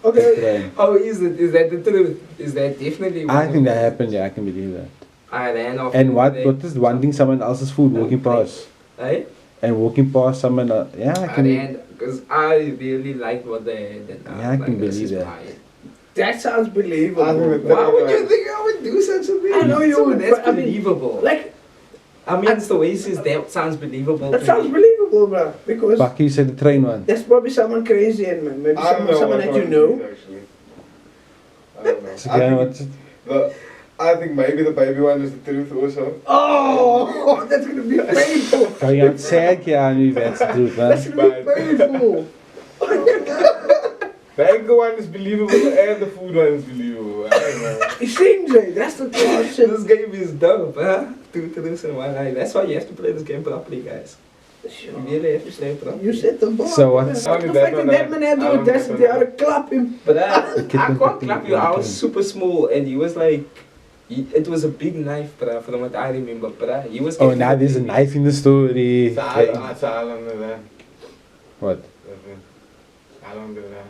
Okay. Take train. Oh, is it? Is that the truth? Is that definitely? I think that happened, yeah, I can believe that. I ran off. And what the is wanting someone else's food walking past? Hey? And walking past someone else. Yeah, I I can ran because I really liked what they had. And Yeah, I can this believe is that. mine. That sounds believable. I think Why would you think I would do such a thing? I know you would, That's but I mean, believable. Like, I mean, it's the way he says that sounds believable. that to sounds me. believable, bro. Because Bucky said the train one. there's probably someone crazy and maybe I don't know someone what that one you know. it is, actually. I don't know. So again, what's it? I think maybe the baby one is the truth also. Oh, that's gonna be painful. Kan je het zeggen aan u that's the truth, That's man? gonna be painful. The ankle one is believable and the food one is believable. I don't know. You see, Jay, that's the question. This game is dope, huh? Two truths and one lie. That's why you have to play this game properly, guys. You really have to play it properly. You set the bar. So what's- The fact that man had to audacity, I would clap him. But I can't clap you. I was super small and he was like, it was a big knife, bruh, from what I remember, bruh. He was. Oh, now there's a knife in the story. It's all under that. What? All under that.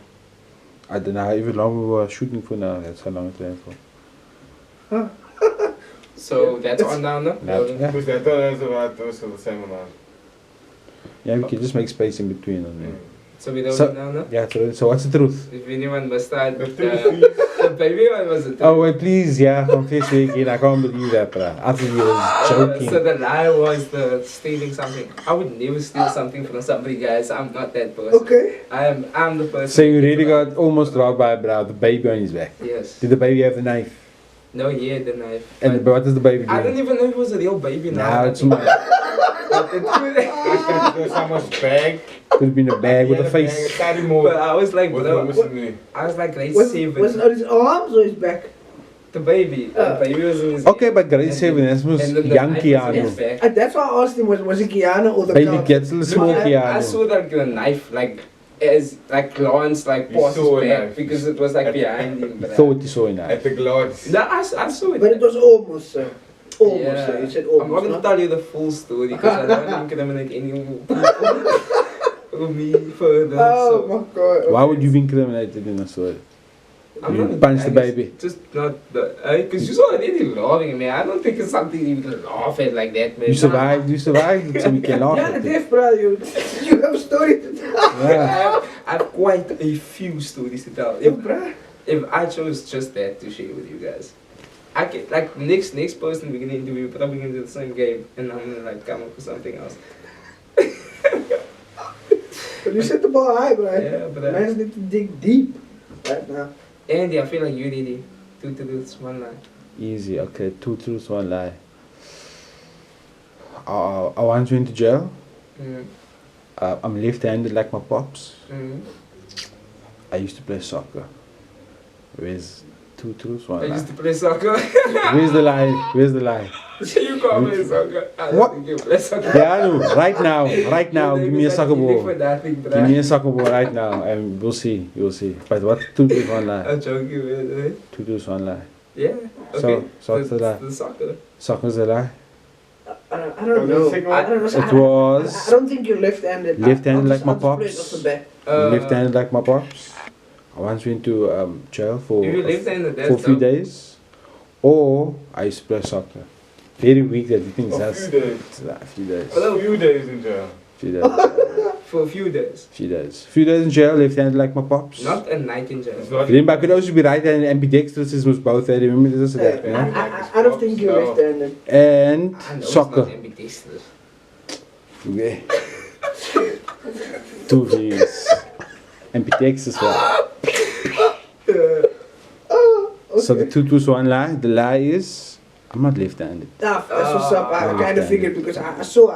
I don't know how long we were shooting for now. That's how long it went for. So that's on down there. No. Yeah. Because they thought it was about also the same amount. Yeah, we can just make space in between. And, So we don't So- know now. yeah, so what's the truth? If anyone must start, The the truth baby one was a truth. Oh, wait, please, yeah, confess me again. I can't believe that, bro. I think you was joking. So the lie was the stealing something. I would never steal something from somebody, guys. I'm not that person. Okay. I'm the person. So you really got almost robbed by a bro, the baby on his back. Yes. Did the baby have the knife? No, he had the knife. And But what does the baby do? I don't even know if it was a real baby now. Now it's my, There's someone's bag. could have been a bag with a face. Carry But more. I was like, What bro, was in there? I was like grade Was 7. it on his arms or his back? The baby. The baby was in his Okay, but grade And 7, that's and most then the young knife was in his Keanu. back. And that's why I asked him, was it Kiana or the Baby cop? gets a little small I Keanu. saw like the knife, like as like glanced like You past his saw a back knife. because it was like behind him. He thought he saw a At knife. the glass. No, I saw it. But it was almost, sir. Almost, Yeah. sir. He said I'm not almost. gonna no? tell you the full story because I don't incriminate anyone or me further. Oh so my god. Why would you be incriminated in a story? I'm You not punch the I guess baby. Just not the because you saw already laughing at me. I don't think it's something you can laugh at like that, man. You survived it so we can laugh Yeah, at it. Def, bro, you have a story to tell. Yeah. I have quite a few stories to tell. If I chose just that to share with you guys, I can like next person we're gonna interview, probably gonna do the same game, and I'm gonna like come up with something else. But you set the bar high, bro. Yeah, but Man's need to dig deep right now. Andy, I feel like you really two truths, one lie. Easy, okay, 2 truths, 1 lie. I once went to jail. Mm. I'm left-handed like my pops. Mm. I used to play soccer. Where's 2 truths, 1 I lie? used to play soccer. Where's the lie? Where's the lie? You can't play soccer. I don't What? think you play soccer. Keanu, right now, give me a soccer ball. Give me a soccer ball right now, and we'll see, you'll see. But what 2 truths, 1 lie? I'm joking, man. 2 truths, 1 lie. Yeah. So, Okay. what's the lie? The soccer. Soccer's a lie. I don't Oh, that's the know. second I don't know. It was I don't think you're left-handed. left-handed like my I'll just pops. play it off the bat. Left-handed like my pops. I once went to jail for If you left-handed, for a that's few dope. days. Or I used to play soccer. Very weak that you think A that's few days. a few days. A few days in jail. Few days. For a few days. Few days. Few days in jail, left-handed like my pops. Not a night in jail. It's not Remember, I could also be right-handed and ambidextrous is both. Remember this and that, yeah? I don't think you're left-handed. And I know soccer. it's not ambidextrous. Yeah. 2 views. Ambidextrous well. So the truth one lie. The lie is I'm not left-handed. Nah, that's what's up. I I'm kind of left-handed. figured because I saw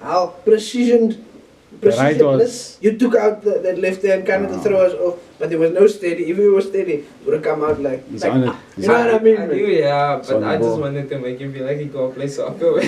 how precisionless you took out that left hand kind of to throw us off, but there was no steady. If it was steady, it would have come out like. He's like on it. you know what I mean? I do, yeah, It's on but the I just ball. wanted to make you feel like you go play soccer.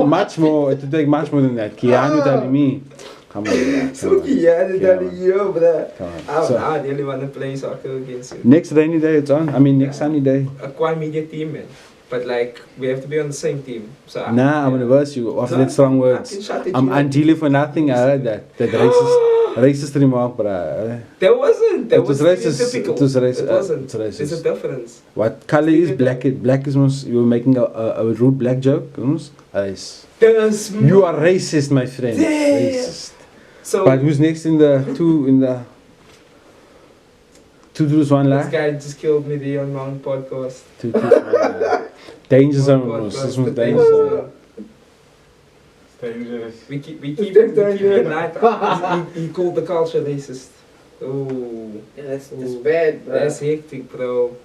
Much more. It would take much more than that. Keanu telling me. Come on, yeah, So come on. yeah, Come that on. year, bruh. Come on. So, I really want to play soccer against you. next rainy day it's on. I mean next sunny day. A KWAAI Media team, man. But like, we have to be on the same team. So Nah, I'm gonna verse you after that strong words. I'm undealing for nothing. I heard that. That racist remark, bruh. There wasn't. There It was was racist. typical. It was racist. It wasn't. It's racist. There's a difference. What color is black? Black is most. You were making a rude black joke. Yes. You are racist, my friend. Yeah. Racist. So But who's next in the two truths one this lie? guy just killed me the on Mount podcast. Two truths one lie. Danger zone. Bros. This was danger zone. It's dangerous. We keep It's dangerous. it light. He called the culture racist. Oh, Yeah, that's bad, bro. that's hectic, bro.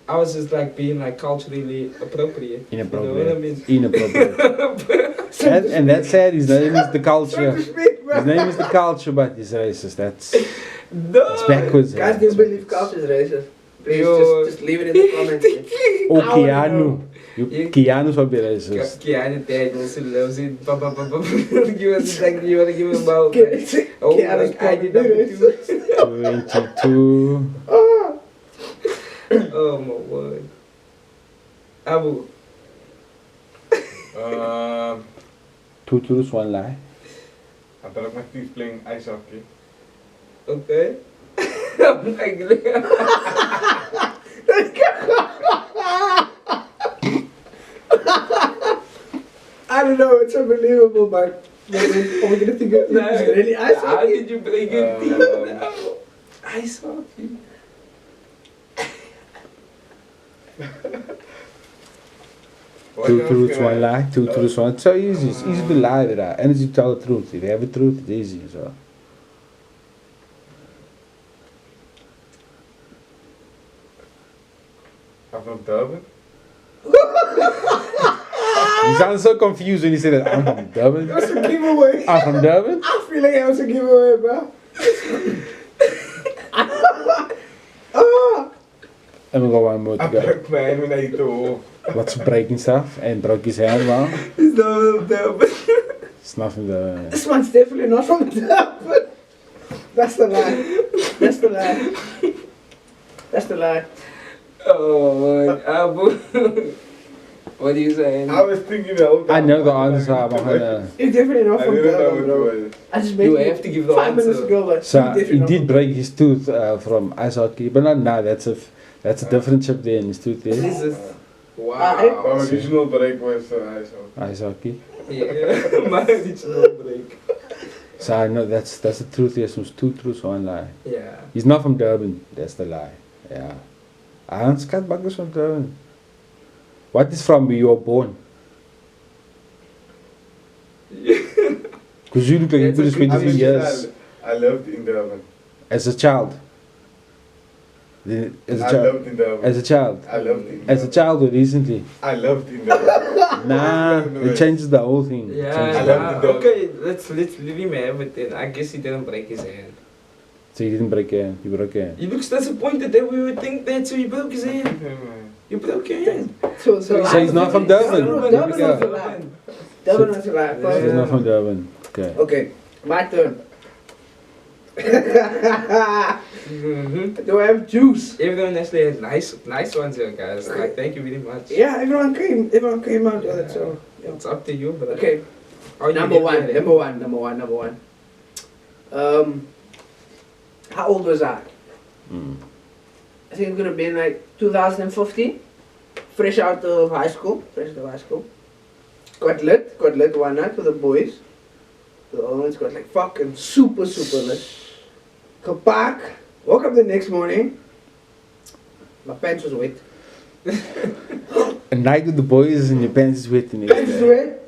I was just like being like culturally appropriate. Inappropriate. You know what I mean? Inappropriate. and that's sad. His name is the culture. So to speak, bro. His name is the culture, but he's racist. That's No. backwards. Guys, yeah. do believe culture is racist. Please, Yo. just leave it in the comments. Oh, I wanna Keanu. know. Keanu's will be racist. Keanu Daniels who loves it. You was like, you want to give him about. Oh, Keanu's like I did probably number racist. 22. Oh my word. Abu. Two truths, one lie. I broke my teeth playing ice hockey. Okay. I'm like, I don't know, it's unbelievable, but are we gonna think it's really ice how hockey? did you play good team? Ice hockey. Two truths, one lie. Two truths, one. It's so easy. It's easy to lie, right? And easy to tell the truth. If you have the truth, it's easy. So. I'm from Durban. You sound so confused when you say that. I'm from Durban. That's a giveaway. I'm from Durban? I feel like that was a giveaway, bro. And we got one more I to go. broke my hand when I hit the wall. Lots of breaking stuff. And broke his hand, man. It's not Durban. It's not from Durban. This one's definitely not from Durban. That's the lie. That's the lie. That's the lie. Oh my, Abu. What are you saying? I was thinking the whole time. I know the answer. I'm gonna. It's definitely not I from didn't know Durban, what bro. it was. I just You made have to give the 5 minutes answer. ago, but So definitely he not did from break his tooth from ice hockey, but not now. That's a different chip there in his tooth there. This is. My Wow. original break was ice hockey. Ice hockey. Yeah. My original break. So I know that's the truth. Yes, was two truths, one lie. Yeah. He's not from Durban. That's the lie. Yeah. Hans Katbak is from Durban. What is from where you were born? Because you look like you could have spent I 3 mean, years I lived in Durban. as a child. As a I child. lived in Durban. As a child. I lived in As a Durban. child or recently. I lived in Durban. Nah, it changes the whole thing. It Yeah, changes I the- love the okay, let's leave him have it then. I guess he didn't break his hand. So you didn't break your hand. You broke your hand. He looks disappointed that we would think that, so he broke his hand. You broke your hand. So So he's not from Durban. Durban There we was go. a lie. Durban was a lie. He's not from Durban. Okay. Okay, my turn. Do I have juice? Everyone actually had nice ones here, guys. Like, thank you very much. Yeah, everyone came out with it, so yeah. It's up to you, but Okay. Number one. How old was I? I think it could have been like 2015. Fresh out of high school. Got lit one night with the boys. The other ones got like fucking super lit. Come back. Woke up the next morning. My pants was wet. A night with the boys and your pants is wet the next Pants is day. wet.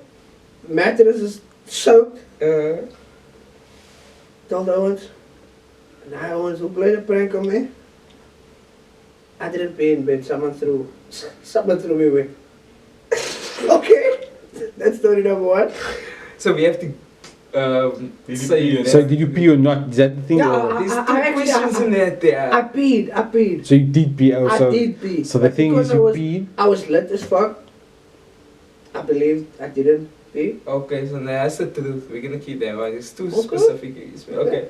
Mattress is soaked. Told Owens. Now Owens, who played a prank on me? I didn't pay in bed. Someone threw me away. Okay. That's story number one. So we have to say that. So did you pee or not? Is that the thing? Yeah, or? There's two I questions in that there. I peed. So you did pee also. I did pee. So the But thing because is you peed. I was lit as fuck. I believed I didn't pee. Okay, so now that's the truth. We're gonna keep that one. It's too Okay. specific. Okay.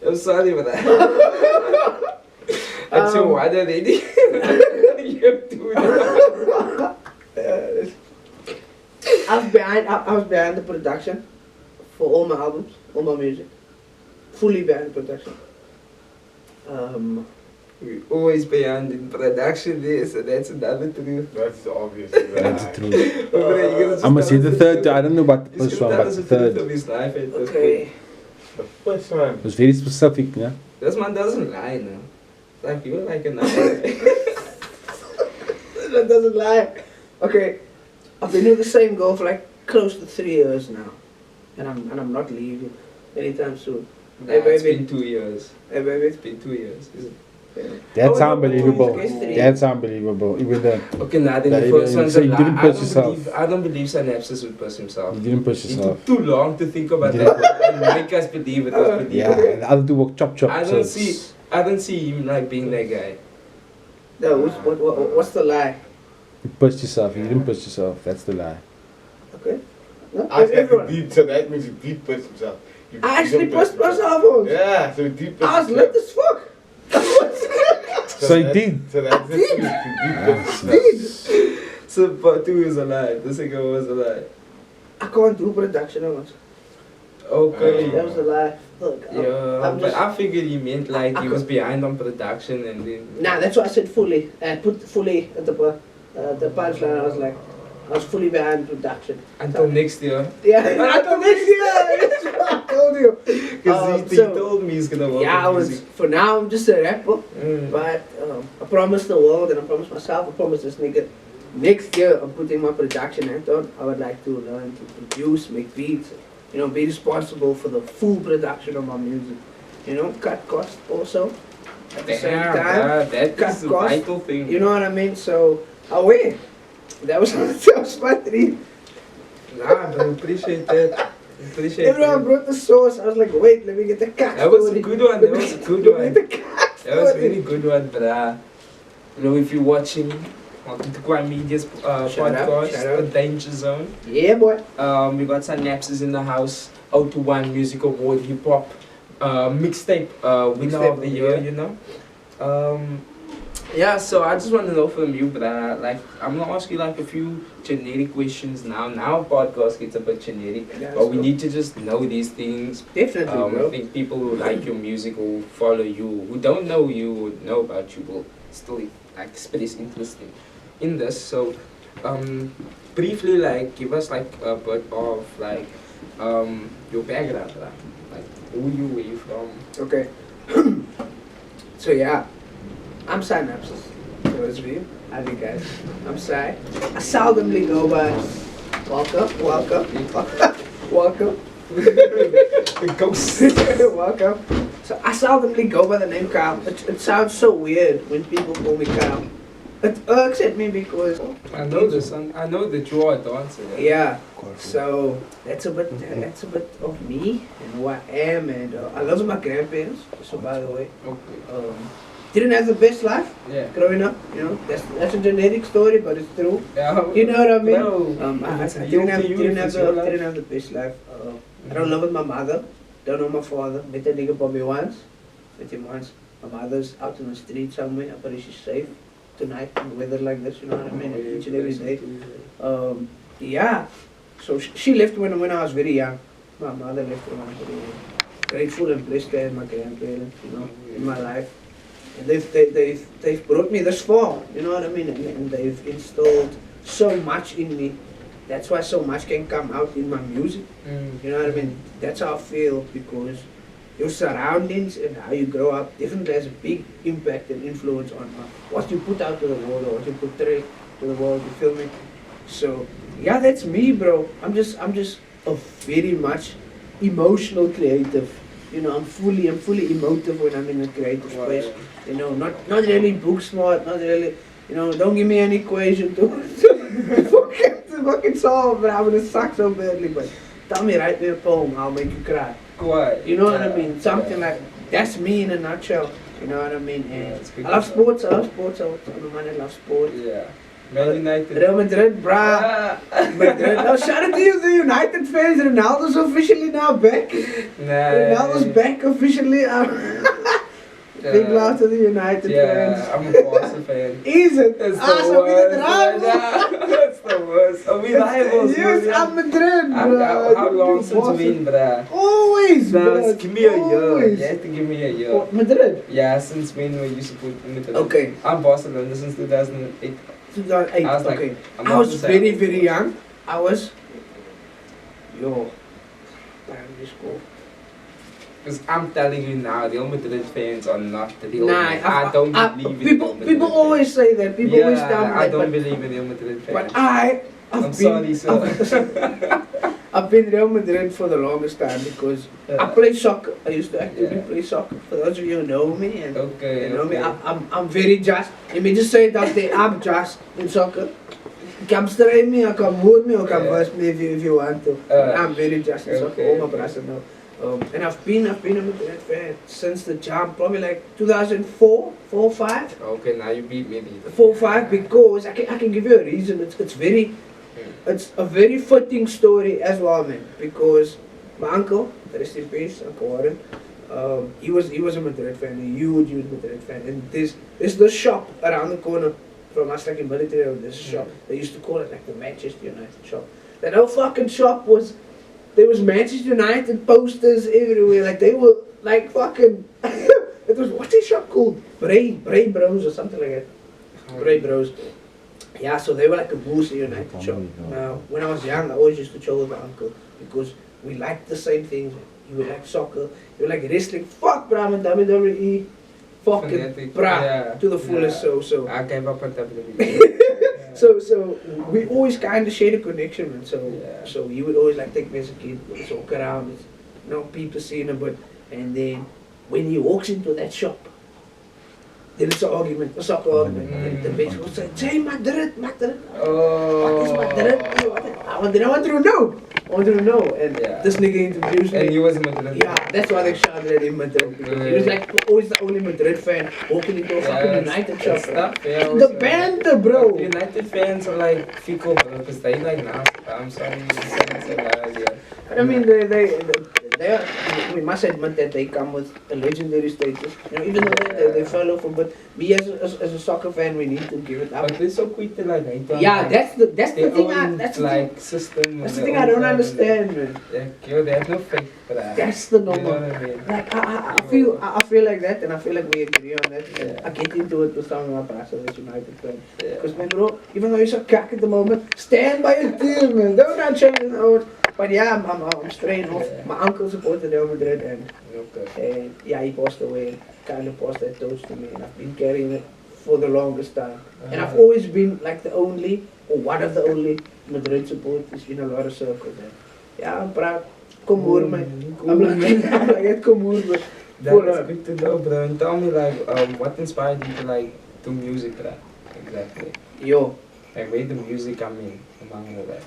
I'm sorry for that. That's your water already. You have to do that. I was behind the production for all my albums, all my music. Fully behind the production. We always behind in production there, so that's another truth. That's obvious. That's the truth. Okay, I must say the third. I don't know about the He's first one, gonna tell but us the the truth third of his life at this Okay. point. The first one. was very specific. Yeah. This man doesn't lie now. Like, you're like another. That doesn't lie. Okay. I've been with the same girl for like close to 3 years now. And I'm not leaving anytime soon. Nah, Hey, it's baby. been 2 years. Hey baby. It's been 2 years. Isn't it? That's Oh, no, unbelievable. it's three. That's unbelievable. Even then, Okay, now then That the you first didn't- one's so a you lie. didn't push yourself. I don't believe Synapses would push himself. you didn't push He yourself. took too long to think about You that and make us believe it was believable. Yeah, and the other two were chop. I so don't see him like being that guy. No, what's the lie? You pushed yourself. You didn't push yourself. That's the lie. Okay. No, I said everyone. he did, so that means he did push himself. He I actually didn't pushed push myself on. Yeah, so he did push I was himself. lit as fuck. So he that- did. So that's the truth. He did push himself. So part 2 is a lie. The second one was a lie. I can't do production on it. Okay. That was a lie. Look, Yeah, I'm but just, I figured he meant like I he was behind on production and then. nah, that's why I said fully. I put fully at the punchline. I was like, I was fully behind production. Until next year. Yeah, until next year. I told you. Because he So, told me he's gonna work yeah, I on was. music. For now, I'm just a rapper. Mm. But I promised the world and I promised myself, I promised this nigga, next year I'm putting my production hat on. I would like to learn to produce, make beats, you know, be responsible for the full production of my music. You know, cut costs also at the same Damn, time. bruh, that cut is a costs, vital thing. You know what I mean? So, away. That was my 3. Nah, bro, appreciate that. Appreciate Everyone that. brought the sauce. I was like, wait, let me get the cat That was a story. good one. That was a good Let me one. get the cat That was a story. really good one, bruh. You know, if you're watching, welcome to KWAAI Media's Shout out, podcast, shout out. The Danger Zone. Yeah, boy. We got Synapses in the house, 021 Music Award Hip Hop mixtape winner Mixtape of the of the year, year. you know. Yeah, so I just want to know from you, like, I'm gonna ask you like a few generic questions now. Now podcast gets a bit generic, Yeah, but we so- need to just know these things. Definitely, I bro. think people who like your music will follow you, who don't know you, who know about you, will still like express interest in this. So, briefly, like, give us like a bit of like your background, like who you, where you from. Okay. So yeah, I'm Psynapses. So it's real. How do you guys? I'm Psy. I seldomly go by welcome. The ghost. Welcome. So I seldomly go by the name Kyle. It sounds so weird when people call me Kyle. It irks at me because I know this. I know that you are a dancer. Right? yeah. So that's a bit of me and who I am, and I love my grandparents. So by the way, Okay. didn't have the best life Yeah. growing up. You know, that's a generic story, but it's true. Yeah. You know what I mean? No. I If it's didn't real have to you, didn't if have it's your life. the best life. I don't live with my mother. don't know my father. Met that nigga probably once. Met him once. My mother's out in the street somewhere, but she's safe tonight in the weather like this, you know what I mean? Each and every day. Yeah. So she left when I was very young. My mother left when I was very young. Grateful and blessed to have my grandparents, you know, in my life. And they've brought me this far, you know what I mean? And they've installed so much in me. That's why so much can come out in my music. You know what I mean? That's how I feel, because your surroundings and how you grow up definitely has a big impact and influence on what you put out to the world or what you portray to the world, you feel me? So yeah, that's me, bro. I'm just a very much emotional creative. You know, I'm fully emotive when I'm in a creative space. You know, not really book smart, not really, you know, don't give me an equation to fucking solve, but I'm gonna suck so badly, but tell me, write me a poem, I'll make you cry. KWAAI. You know what I mean? Something like, that's me in a nutshell. You know what I mean? And I love sports, I'm a man that loves sports. Yeah. Man United. Real Madrid, brah. Madrid. Oh, shout out to you, the United fans. Ronaldo's officially now back. Ronaldo's back officially. Big love to the United fans. Yeah, I'm a Barca fan. Is it? It's the So we worst. the rivals. That's the worst. Are we rivals? Yes, I'm Madrid, bro. How long since we've been, bruh? Always, bro. No, give me a year. Always. You have to give me a year. Oh, Madrid? Yeah, since when were you supporting Madrid? Okay. I'm Barcelona since 2008. 2008, I was like, okay. I'm I was about to say- very young. I was, primary school. Because I'm telling you now, Real Madrid fans are not the real. Nah, I don't believe in people. Real Madrid People fans. always say that. People always tell me I that. don't But, believe in Real Madrid fans. but I've I'm been, sorry, sir. I've been Real Madrid for the longest time because I play soccer. I used to actively play soccer. For those of you who know me and Okay. you know me, okay. I'm very just. Let me just say it out there. I'm just in soccer. Come straight me, or come wound me, or come verse me if you want to. I'm very just in soccer. All my brothers know. And I've been a Madrid fan since the jump, probably like 2004, 4, 5. Okay, now you beat me. 4, 5, because I can give you a reason. It's a very fitting story as well, man. Because my uncle, rest in peace, Uncle Warren, he was a Madrid fan, a huge Madrid fan. And there's the shop around the corner from us, like in military road. There's a shop. They used to call it like the Manchester United shop. That whole fucking shop was. There was Manchester United posters everywhere, like they were like fucking. It was, what's this shop called? Bray Bros or something like that. Bray Bros. Yeah, so they were like a Manchester United shop. Now, when I was young, I always used to chill with my uncle because we liked the same things. He would like soccer, he would like wrestling. Fuck, bro, and WWE. Fucking, Fanatic, bruh, to the fullest. Yeah. So. I gave up on WWE. So we always kind of shared a connection, and Yeah. so he would always like take me as a kid, let's walk around, you know, people seeing him, but and then when he walks into that shop, there is an argument, a soccer argument, and the bitch will say, "Say Madrid." Oh. What is Madrid? I want to know, and this nigga introduced me. And he was Madrid. Yeah, that's why they shouted at him Madrid. Because he was like always the only Madrid fan walking into a fucking United shop. The banter, bro. United fans are like fickle, bro, because they like nasty. I'm sorry, But I mean, they are, we must admit that they come with a legendary status. You know, even though they fell off, but me as a soccer fan, we need to give it up. But they're so quick to like hate on. Yeah, that's the thing. That's the like thing. system. That's the thing I don't understand, man. They have no faith for that. That's the normal. You know what I mean? Like I feel like that, and I feel like we agree on that. Yeah. I get into it with some of my brothers as United fans. Yeah. Because man, bro, even though you're so cocky at the moment, stand by your team, man. Don't not change it out. But yeah, I'm straying off. Yeah. My uncle supported Real Madrid, and Okay. yeah, he passed away. Kind of passed that torch to me, and I've been carrying it for the longest time. And I've always been like the only, or one of the only Madrid supporters in a lot of circles. And yeah, I'm proud. Kom hoor, man. I'm like, kom hoor, man. That's good to know, bro. And tell me, like, what inspired you to like do music, bro? Exactly. Yo, Like, where the music come in among all that?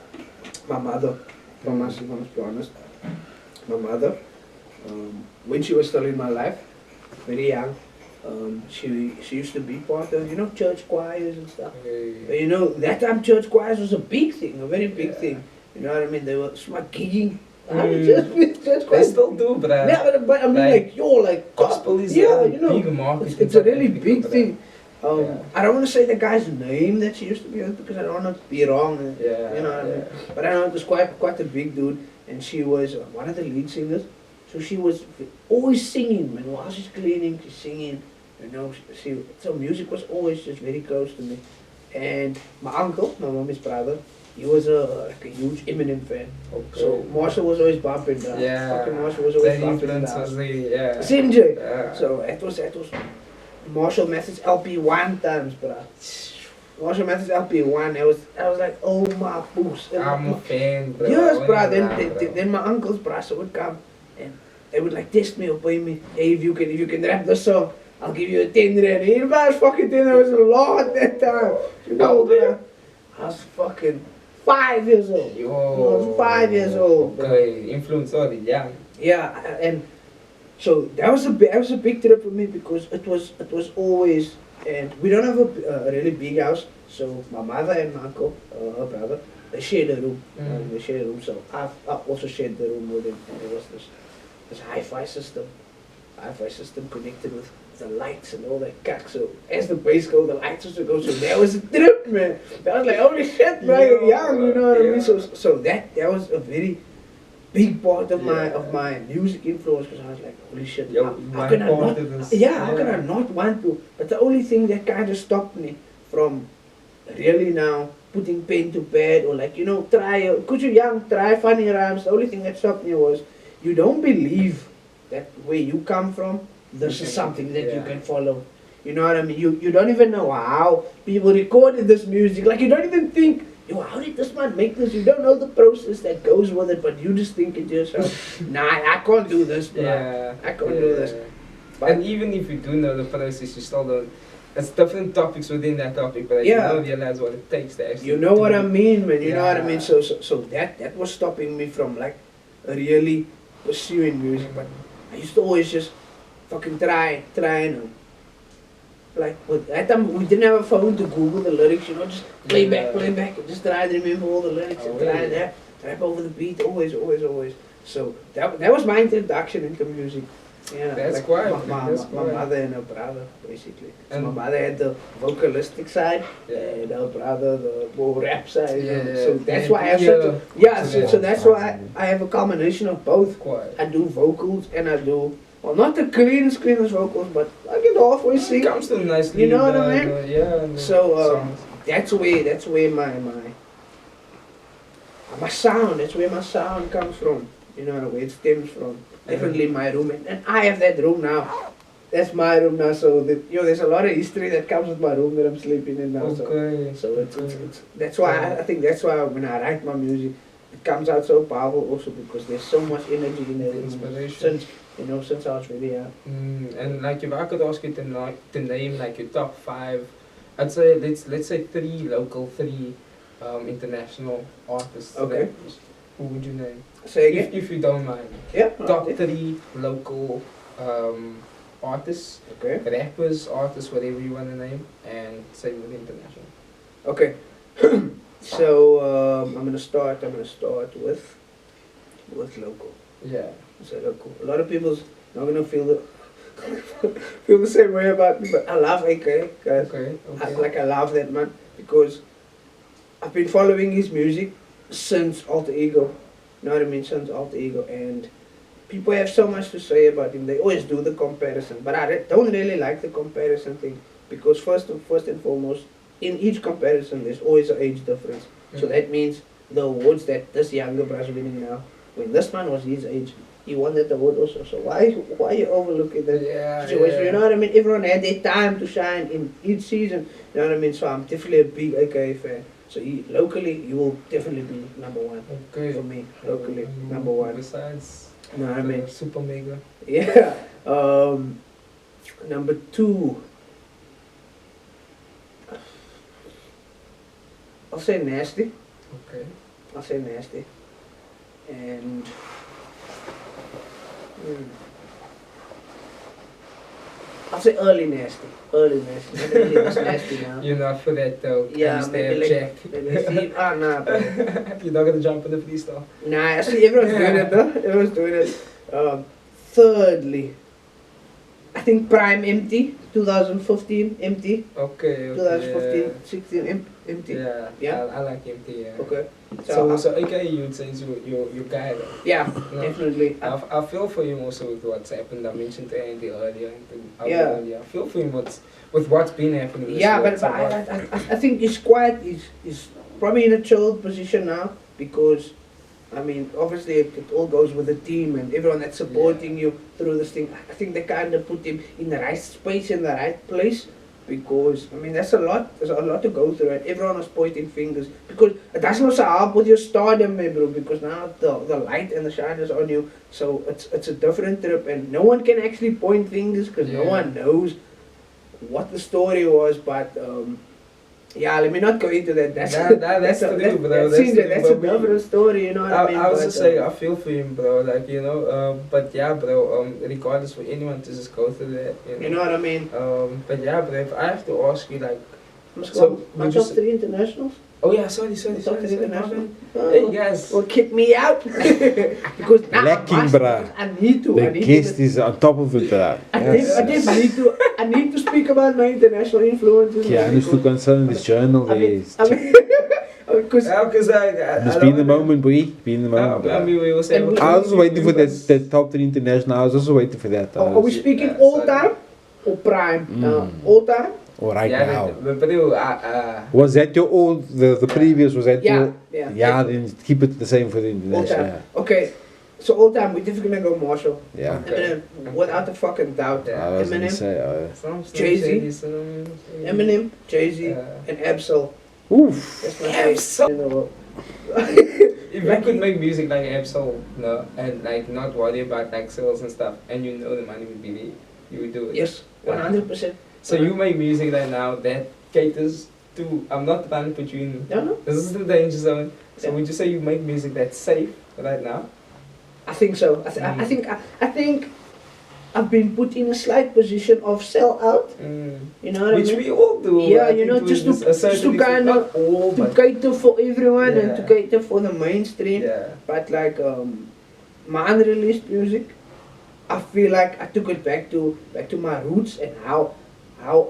my mother, if I must be honest, my mother, when she was still in my life, very young, she used to be part of, you know, church choirs and stuff. Okay. You know, that time church choirs was a big thing, a very big thing. You know what I mean? They were smart gigging It's just They quite. still do, but Yeah, but I mean, like, yo, like, gospel is yeah, a you know, big market. it's a really big thing. Yeah. I don't want to say the guy's name that she used to be with because I don't want to be wrong. Yeah, You know what I mean? yeah. But I know it was quite a big dude, and she was one of the lead singers. So she was always singing, man. While she's cleaning, she's singing. You know, so music was always just very close to me. And my uncle, my mommy's brother, he was like a huge Eminem fan. Okay. So Marshall was always bumping down. Yeah. Fucking Marshall was always That bumping influence down. was the, yeah. Sinjay. Yeah. So that was Marshall Mathers LP1 times, bro. Marshall Mathers LP1. I was like, oh my boost. I'm a fan, bro. Yes, Oh, bro. yeah, Then my uncle's brother would come and they would like test me or pay me. Hey, if you can rap this song, I'll give you a 10 rand. Hey, about fucking 10 rand was a lot that time. You know, bro. I was fucking 5 years old. Yo. I was 5 years old. Bro. Okay, influence already, yeah. Yeah, and so that was a big trip for me because it was always, and we don't have a really big house, so my mother and my uncle, her brother, they shared a room. They shared a room, so I also shared the room with them, and there was this hi-fi system connected with the lights and all that cack. So as the bass go, the lights also go. So that was a trip, man. That was like, holy shit, bro, you're young, you know what I mean? So that was a very big part of my music influence because I was like, holy shit, how can I not? How can I not want to? But the only thing that kind of stopped me from really now putting pen to pad or like, you know, because you're young, try funny rhymes. The only thing that stopped me was you don't believe that where you come from, this is something that you can follow. You know what I mean? You don't even know how people recorded this music. Like you don't even think, yo, how did this man make this? You don't know the process that goes with it, but you just think it to yourself, nah, I can't do this, bro. I can't do this. But and even if you do know the process, you still don't. It's different topics within that topic, but you don't realize what it takes to actually. You know what I mean, man. You know what I Yeah. mean. So that was stopping me from like really pursuing music. But I used to always just fucking try and like. But at that time we didn't have a phone to Google the lyrics. You know, just play back, and just try to remember all the lyrics and try that rap over the beat. Always. So that was my introduction into music. Yeah, That's like quite. my That's quite. mother and her brother, basically. So And- my mother had the vocalistic side, Yeah. and her brother the more rap side. You know. Yeah. So that's And why I have yeah. such a, so that's why I have a combination of both. Quite. I do vocals and I do, well, not the cleanest vocals, but I can halfway sing. It comes to nicely. You know what I mean? Yeah. So that's where my sound. That's where my sound comes from. You know where it stems from. Definitely my room, and I have that room now. That's my room now. So there's a lot of history that comes with my room that I'm sleeping in now. Okay. So it's that's why I think that's why when I write my music, it comes out so powerful also because there's so much energy in there. Inspiration. Since I was really young. And like if I could ask you to name like your top 5, I'd say let's say 3 local, 3 international artists. Okay. Who would you name? Say again. If you don't mind. Yeah. Top right. 3 local artists, Okay. rappers, artists, whatever you want to name, and same with international. Okay. So I'm gonna start with local. Yeah. So local. A lot of people's not gonna feel the same way about me, but I love AK. Guys. Okay. I love that man because I've been following his music since Alter Ego. You know what I mean? Since Alter Ego, and people have so much to say about him. They always do the comparison, but I don't really like the comparison thing because first and foremost, in each comparison, there's always an age difference. So that means the awards that this younger brother's winning now, when this man was his age, he won that award also. So why are you overlooking that situation? You know what I mean? Everyone had their time to shine in each season. You know what I mean? So I'm definitely a big AKA fan. So locally, you will definitely be number 1 for me. Locally, number 1. Besides, You know what I mean? Super Mega. Yeah. Number 2. I'll say Nasty. Okay. I'll say Nasty. And I'll say early nasty. Early nasty. Not really was nasty now. You're not for that though. Yeah, Stab maybe like, Jack. maybe nah, bro. You're not gonna jump in the freestyle. Nah, I see everyone's doing it though. Everyone's doing it. Thirdly, I think Prime empty. 2015 empty. Okay. 2015, 16 empty. Yeah. Yeah? I like empty. Yeah. Okay. So So, okay, you'd say your guy though. yeah, No. definitely. I feel for him also with what's happened. I mentioned to Andy earlier. Yeah. I feel for him with what's been happening. this Yeah, year. but I think his quiet is probably in a chilled position now because, I mean, obviously it all goes with the team and everyone that's supporting you through this thing. I think they kind of put him in the right space, in the right place because, I mean, that's a lot. There's a lot to go through and everyone was pointing fingers because it doesn't also help with your stardom, man, bro, because now the light and the shine is on you. So it's a different trip and no one can actually point fingers because no one knows what the story was, but yeah, let me not go into that. That's a different story, you know what I mean? I was just saying, I feel for him, bro. Like, you know, but yeah, bro. Regardless for anyone to just go through that, you know what I mean? But yeah, bro. If I have to ask you, like, so my top 3 internationals. Oh yeah, sorry. Top 3 internationals. Hey guys. Will kick me out because now Lacking, bruh. I need to. The guest is on top of it, bruh. I need to speak about my international influences. Yeah, I need to concern in this journal there. Because Just be in the moment, boy. Be in the moment, I bruh. mean, we were saying. I was waiting for that top 3 international. I was also waiting for that. are we speaking all time or prime? All time? Or right now. Was that your old, the previous, was that your? Yeah, then keep it the same for the international. All time. Okay, so all time, we're definitely gonna go Marshall. Yeah. Eminem, without a fucking doubt. I was gonna Eminem, say, Jay-Z. Eminem, Jay-Z, and Absol. oof. That's my favorite in the world. If you could make music like Absol, no, and like not worry about like sales and stuff, and you know the money would be there, you would do it. Yes, 100%. So you make music right now that caters to. I'm not trying to put you in. No. This is the danger zone. So Yeah. would you say you make music that's safe right now? I think so. I think I've been put in a slight position of sell out. You know what Which I mean? we all do. Yeah, I you know, think just to kind of not all, to but cater for everyone and to Yeah. cater for the mainstream. yeah. But like my unreleased music, I feel like I took it back to my roots and how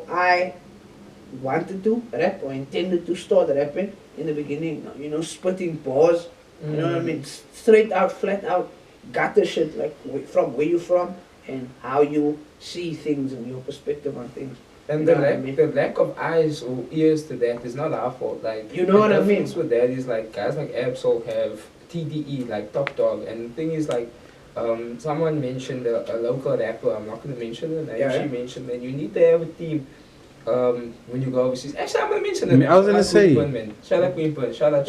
I wanted to rap or intended to start rapping in the beginning. You know, spitting bars. You know what I mean? Straight out, flat out, gutter shit. Like from where you from and how you see things and your perspective on things. And You the know what I lack, mean? the lack of eyes or ears to that is not our fault. Like You know what I The mean? difference with that is like guys like Absol have TDE, like Top Dog, and the thing is like, someone mentioned a local rapper. I'm not gonna mention the name. Yeah. She mentioned that you need to have a team. When you go overseas, actually, I'm gonna mention it. I was gonna say. Shout out Queen Pun. Shout out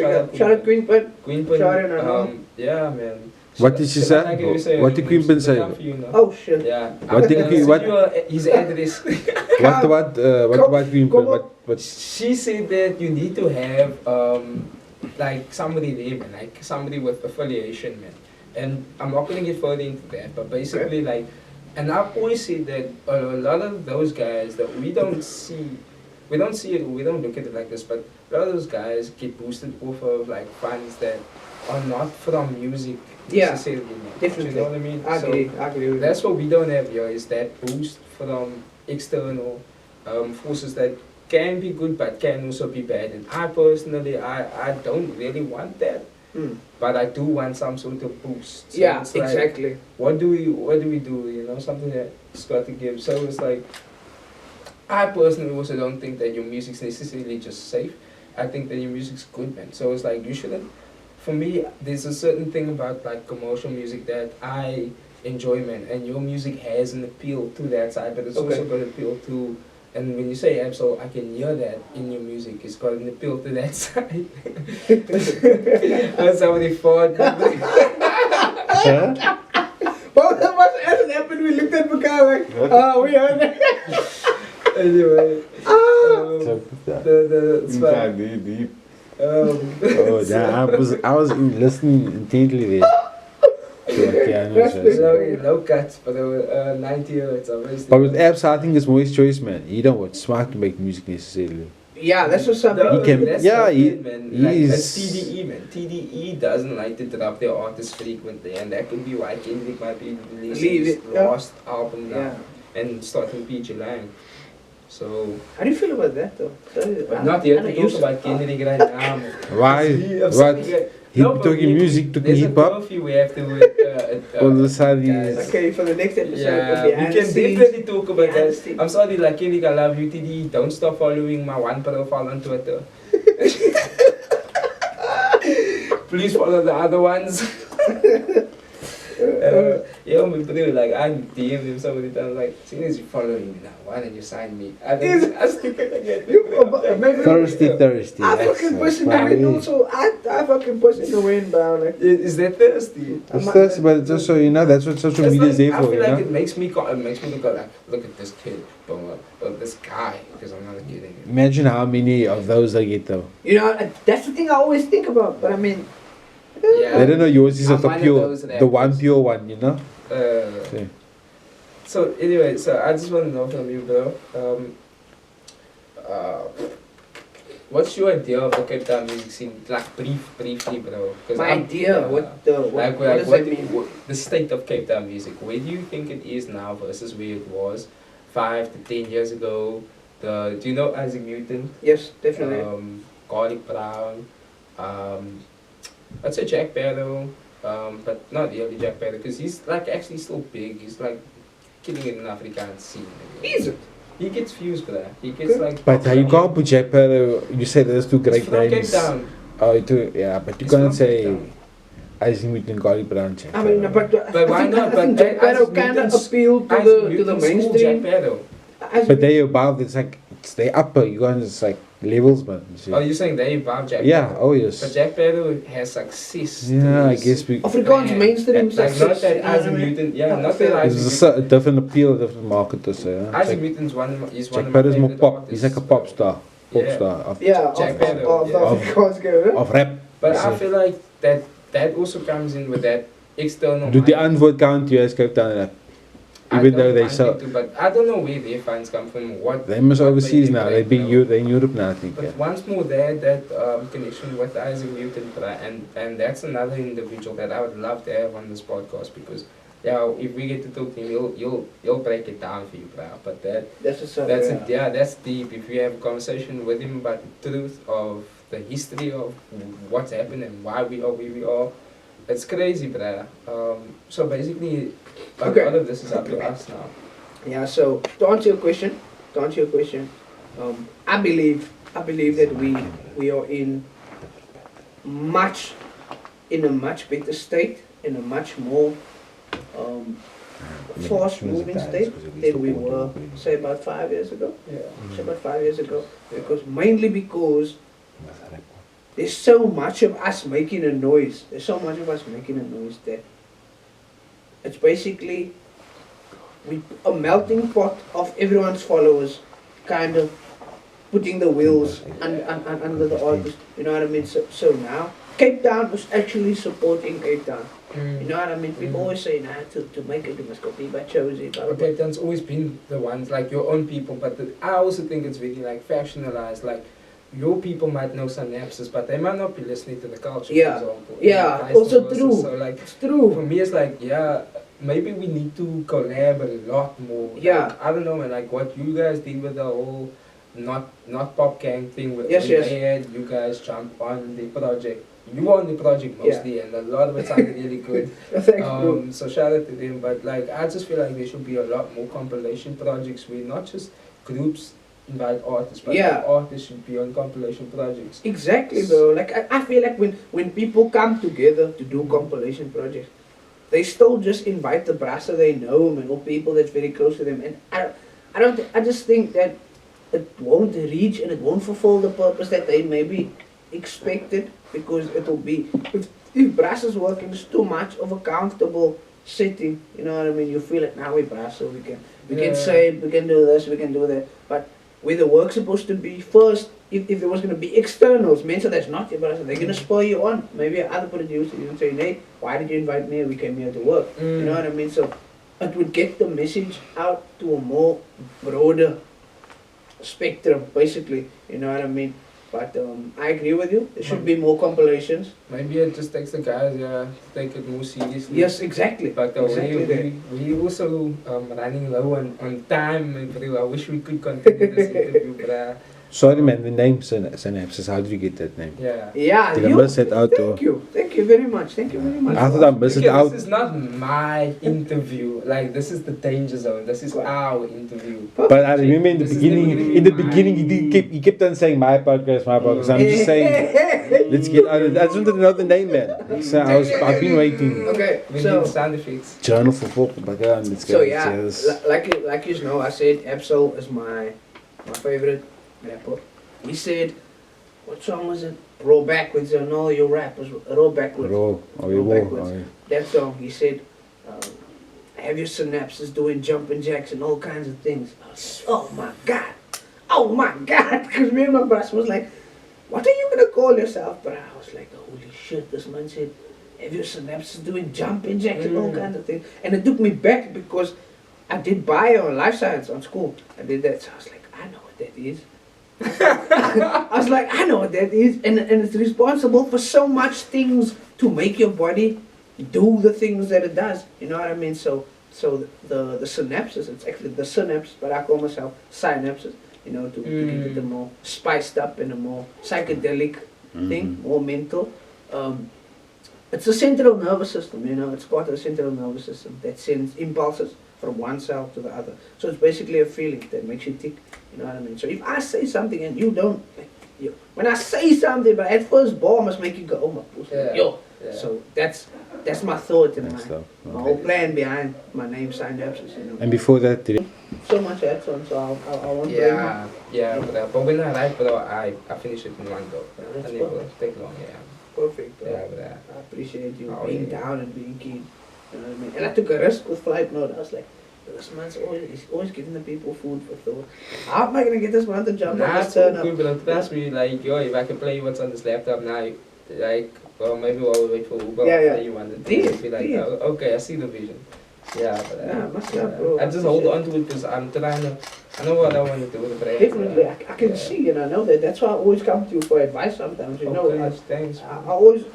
Queen Pun. Queen Pun. Shout out, I know. Yeah, man. What did she say? What did Queen Pun say? Oh shit. Yeah. What did Queen- what- His address. What about Green Come Pin? on. What? She said that you need to have like somebody there, man, like somebody with affiliation, man. And I'm not gonna get further into that, but basically like, and I've always said that a lot of those guys that we don't see it, we don't look at it like this, but a lot of those guys get boosted off of like funds that are not from music Yeah, necessarily, man. definitely. You know what I mean? I agree with That's what we don't have here, is that boost from external forces that can be good but can also be bad. And I personally, I don't really want that, but I do want some sort of boost. So Yeah, it's like, exactly. what do we do? You know, something that's got to give. So it's like, I personally also don't think that your music's necessarily just safe. I think that your music's good, man. So it's like, you shouldn't. For me, there's a certain thing about like commercial music that I enjoy, man, and your music has an appeal to that side, but it's also got an appeal to. And when you say Absol, I can hear that in your music. It's got an appeal to that side. When somebody fought. Both of us, as it happened, we looked at Bukai like, oh, we heard it. Anyway, it's fine. Deep. Oh, yeah, I was listening intently there. Yeah, I know, so- Low cuts, but 90 hertz. But with Abs, I think it's Moist choice, man. He don't want smart to make music necessarily. Yeah, that's what's up. He can- that's yeah, different, man. Like, he's- it's TDE, man. TDE doesn't like to drop their artists frequently, and that could be why Kendrick might be releasing Leave his it, yeah. last album now Yeah. and starting PG Lang. So, How do you feel about that though? but not here to talk about Kendrick right now. Why? What? He No, but talking we- music, talking there's a hip hop. trophy we have to. All of a sudden guys. he's- Okay, for the next episode, Yeah, we behind can the scenes. definitely talk about Behind the that. scenes. I'm sorry, like Kendrick, I love you, TD. Don't stop following my one profile on Twitter. Please follow the other ones. Yeah, my bro, like I DM him so many times, like, as soon as you following me now, why don't you sign me? I still can't get it. thirsty. I That's fucking pushing the funny. wind also. I fucking pushing the wind, bro. Like, Is that thirsty? It's thirsty, but it's also, you know, that's what social It's media is like, there I for, feel you like know. it makes me go, like, look at this kid, or this guy, because I'm not kidding. Imagine how many of those I get though. you know, that's the thing I always think about. But I mean, Yeah. They don't know yours is I'm of the one of pure, those the one rappers. pure one, you know. Uh, So anyway, so I just want to know from you, bro. What's your idea of the Cape Town music scene? Like briefly, bro. 'Cause my I'm- idea. yeah. What does Like that mean? the state of Cape Town music. Where do you think it is now versus where it was 5 to 10 years ago? Do you know Isaac Newton? Yes, definitely. Garlic Brown. I'd say Jack Barrow. But not really Jack Barrow because he's like actually still big. He's like killing it in the Afrikaans scene. Is it? He gets views, bro. He gets like. But you can't put Jack Barrow, you say there's two It's great from Cape names. Town. Oh, yeah, but you It's can't from say Cape Town. Isaac Newton, Garlic Brown, Jack I mean, Barrow. but why I think, not? I think But Jack Barrow Isaac kind of Newton's- appealed to Isaac the Newton's cool, Jack mainstream. Barrow. But they above, it's like, it's the upper, you guys, it's like levels, man. You see. Oh, you're saying they above Jack Yeah, Barrow? oh But yes. Jack Barrow has success. Yeah, I to his guess we. Afrikaans brand. mainstream Like not success. that you know what I Isaac mean? Newton, yeah, Yeah, not fair. that It's Isaac just a different appeal, a different market to say. Yeah? Isaac Newton's one. He's one Jack of my Barrow's more favorite pop. He's like a artists. pop star. Pop Yeah. star of, Yeah, Jack of Barrow, the yeah. Afrikaans girl. of rap. But You I see. feel like that also comes in with that external. Do the money. Antwoord count you as Cape Town rap? I Even don't though they want sell, it to, but I don't know where their funds come from. What they must what overseas they now. They break big now. They're in Europe now, I think. But Yeah. once more, that connection with Isaac Newton, and that's another individual that I would love to have on this podcast because, yeah, if we get to talk to him, you'll break it down for you, bro. But That's a song. that's yeah. it. Yeah, that's deep. If you have a conversation with him about the truth of the history of what's happened and why we are where we are, it's crazy, bro. So basically, Okay. all of this is up to us now. Yeah, so to answer your question, I believe that we are in a much better state, in a much more fast moving state than we were, say, about 5 years ago. Yeah. Mainly because there's so much of us making a noise. That it's basically a melting pot of everyone's followers, kind of putting the wheels under the artist. You know what I mean? So now Cape Town was actually supporting Cape Town. You know what I mean? People always say, nah, to make it, you must go be by Josie. Blah, blah, blah. Cape Town's always been the ones, like your own people, but I also think it's really like factionalized, like your people might know Synapses, but they might not be listening to the culture, Yeah. for example. Yeah, And vice also versa. true. So like, It's true. for me it's like, yeah, maybe we need to collab a lot more. Yeah. Like, I don't know, man, like what you guys did with the whole not Pop Gang thing, with Yes, when yes. they had you guys jump on the project. You were on the project mostly, and a lot of it sounded really good. Thanks, bro. So shout out to them, but like I just feel like there should be a lot more compilation projects where not just groups invite artists, but Yeah. like, artists should be on compilation projects. Exactly, bro. Like I feel like when people come together to do compilation projects, they still just invite the brasser they know and all people that's very close to them. And I just think that it won't reach and it won't fulfill the purpose that they maybe expected, because it will be if brassers work in too much of a comfortable setting. You know what I mean? You feel like now we brasser, we can Yeah. say we can do this, we can do that, but where the work's supposed to be first. If there was going to be externals, mensen that's not your brother, they're going to spur you on. Maybe other producers even say, "Hey, why did you invite me? We came here to work." You know what I mean? So it would get the message out to a more broader spectrum, basically. You know what I mean? But I agree with you. There should be more compilations. Maybe it just takes the guys to take it more seriously. Yes, exactly. But we also running low on time. I wish we could continue this interview, but Sorry man, the name Synapses, how did you get that name? yeah. Yeah, Did I miss it out or? Thank you very much. Thank you very much. I thought I missed it Okay, out. this is not my interview. Like, this is the danger zone. This is our interview. But I remember in the This is beginning, never gonna be mine. he kept on saying my podcast. I'm just saying, let's get out of it. I just wanted to know the name, man. So I've been waiting. Okay, We so need sound effects. Journal for folk, but let's go. so yeah, Yes. like you know, I said Absol is my favorite rapper. He said, what song was it? Roll backwards. No, your rap was roll backwards. Roll. Oh, Roll roll. backwards. Oh, That song, he said, have your synapses doing jumping jacks and all kinds of things. I was, oh my God, because me and my boss was like, what are you gonna call yourself? But I was like, holy shit, this man said, have your synapses doing jumping jacks and all kinds of things. And it took me back because I did bio and life science on school. I did that, so I was like, I know what that is. I was like, I know what that is, and it's responsible for so much things to make your body do the things that it does. You know what I mean? So the synapses, it's actually the synapse, but I call myself synapses. You know, to keep it a more spiced up and a more psychedelic thing, more mental. It's the central nervous system. You know, it's part of the central nervous system that sends impulses from one cell to the other. So it's basically a feeling that makes you tick. You know what I mean? So if I say something and you don't, like, when I say something, but at first ball must make you go, oh my pussy, yo. Yeah. So that's my thought and Next up. my whole plan behind my name, Psynapses. You know. And before that, did So much hats on, so I won't But when I write, I finish it in one go. That's And it will take long, yeah. perfect, bro. Yeah, I appreciate you Oh, being yeah. down and being keen. You know what I mean? And I took a risk with Flight Mode. I was like, this man's always giving the people food for thought. How am I gonna get this man to jump on Nah, this it's all turn up? good, but trust me, like, yo, if I can play what's on this laptop now, like, well, maybe we'll wait for Uber. Yeah, yeah. You want it. Please, Be like, please. oh, okay, I see the vision. Yeah, but Nah, must have, bro. I just hold on to it because I'm trying to, I know what I want to do with the brand. Definitely, I can see and I know that. That's why I always come to you for advice sometimes. You know, Okay, thanks. I always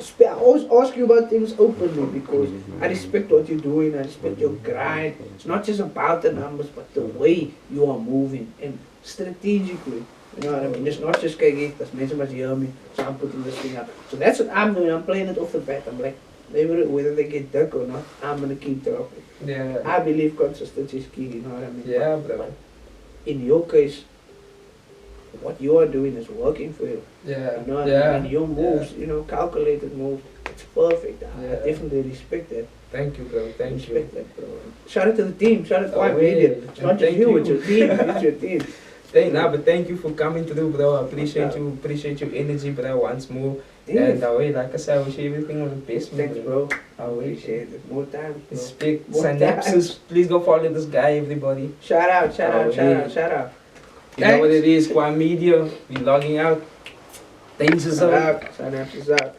ask you about things openly because I respect what you're doing. I respect your grind. It's not just about the numbers, but the way you are moving and strategically. You know what I mean? It's not just kijk, that's mensen must hear me, so I'm putting this thing up. So that's what I'm doing. I'm playing it off the bat. I'm like, whether they get duck or not, I'm gonna keep talking. Yeah. I believe consistency is key. You know what I mean? Yeah, bro. In your case, what you are doing is working for you. Yeah. You know what I Yeah. mean? And your moves, you know, calculated moves, it's perfect. I Yeah. definitely respect that. Thank you, bro. Thank you. Respect that, bro. Shout out to the team. Shout out to Oh, KWAAI Media. yeah. It's not And just thank you, it's you. your team. It's your team. But thank you for coming through, bro. I appreciate your energy, bro, once more. Yeah. And like I said, I wish you everything on the best, man. Thanks, bro. I I wish. appreciate it. More time, bro. Respect More Synapses. Please go follow this guy, everybody. Shout out, shout Oh, out, shout yeah. out, shout out. You know what it is, KWAAI Media. We logging out. Danger Shout zone. out, Synapses out.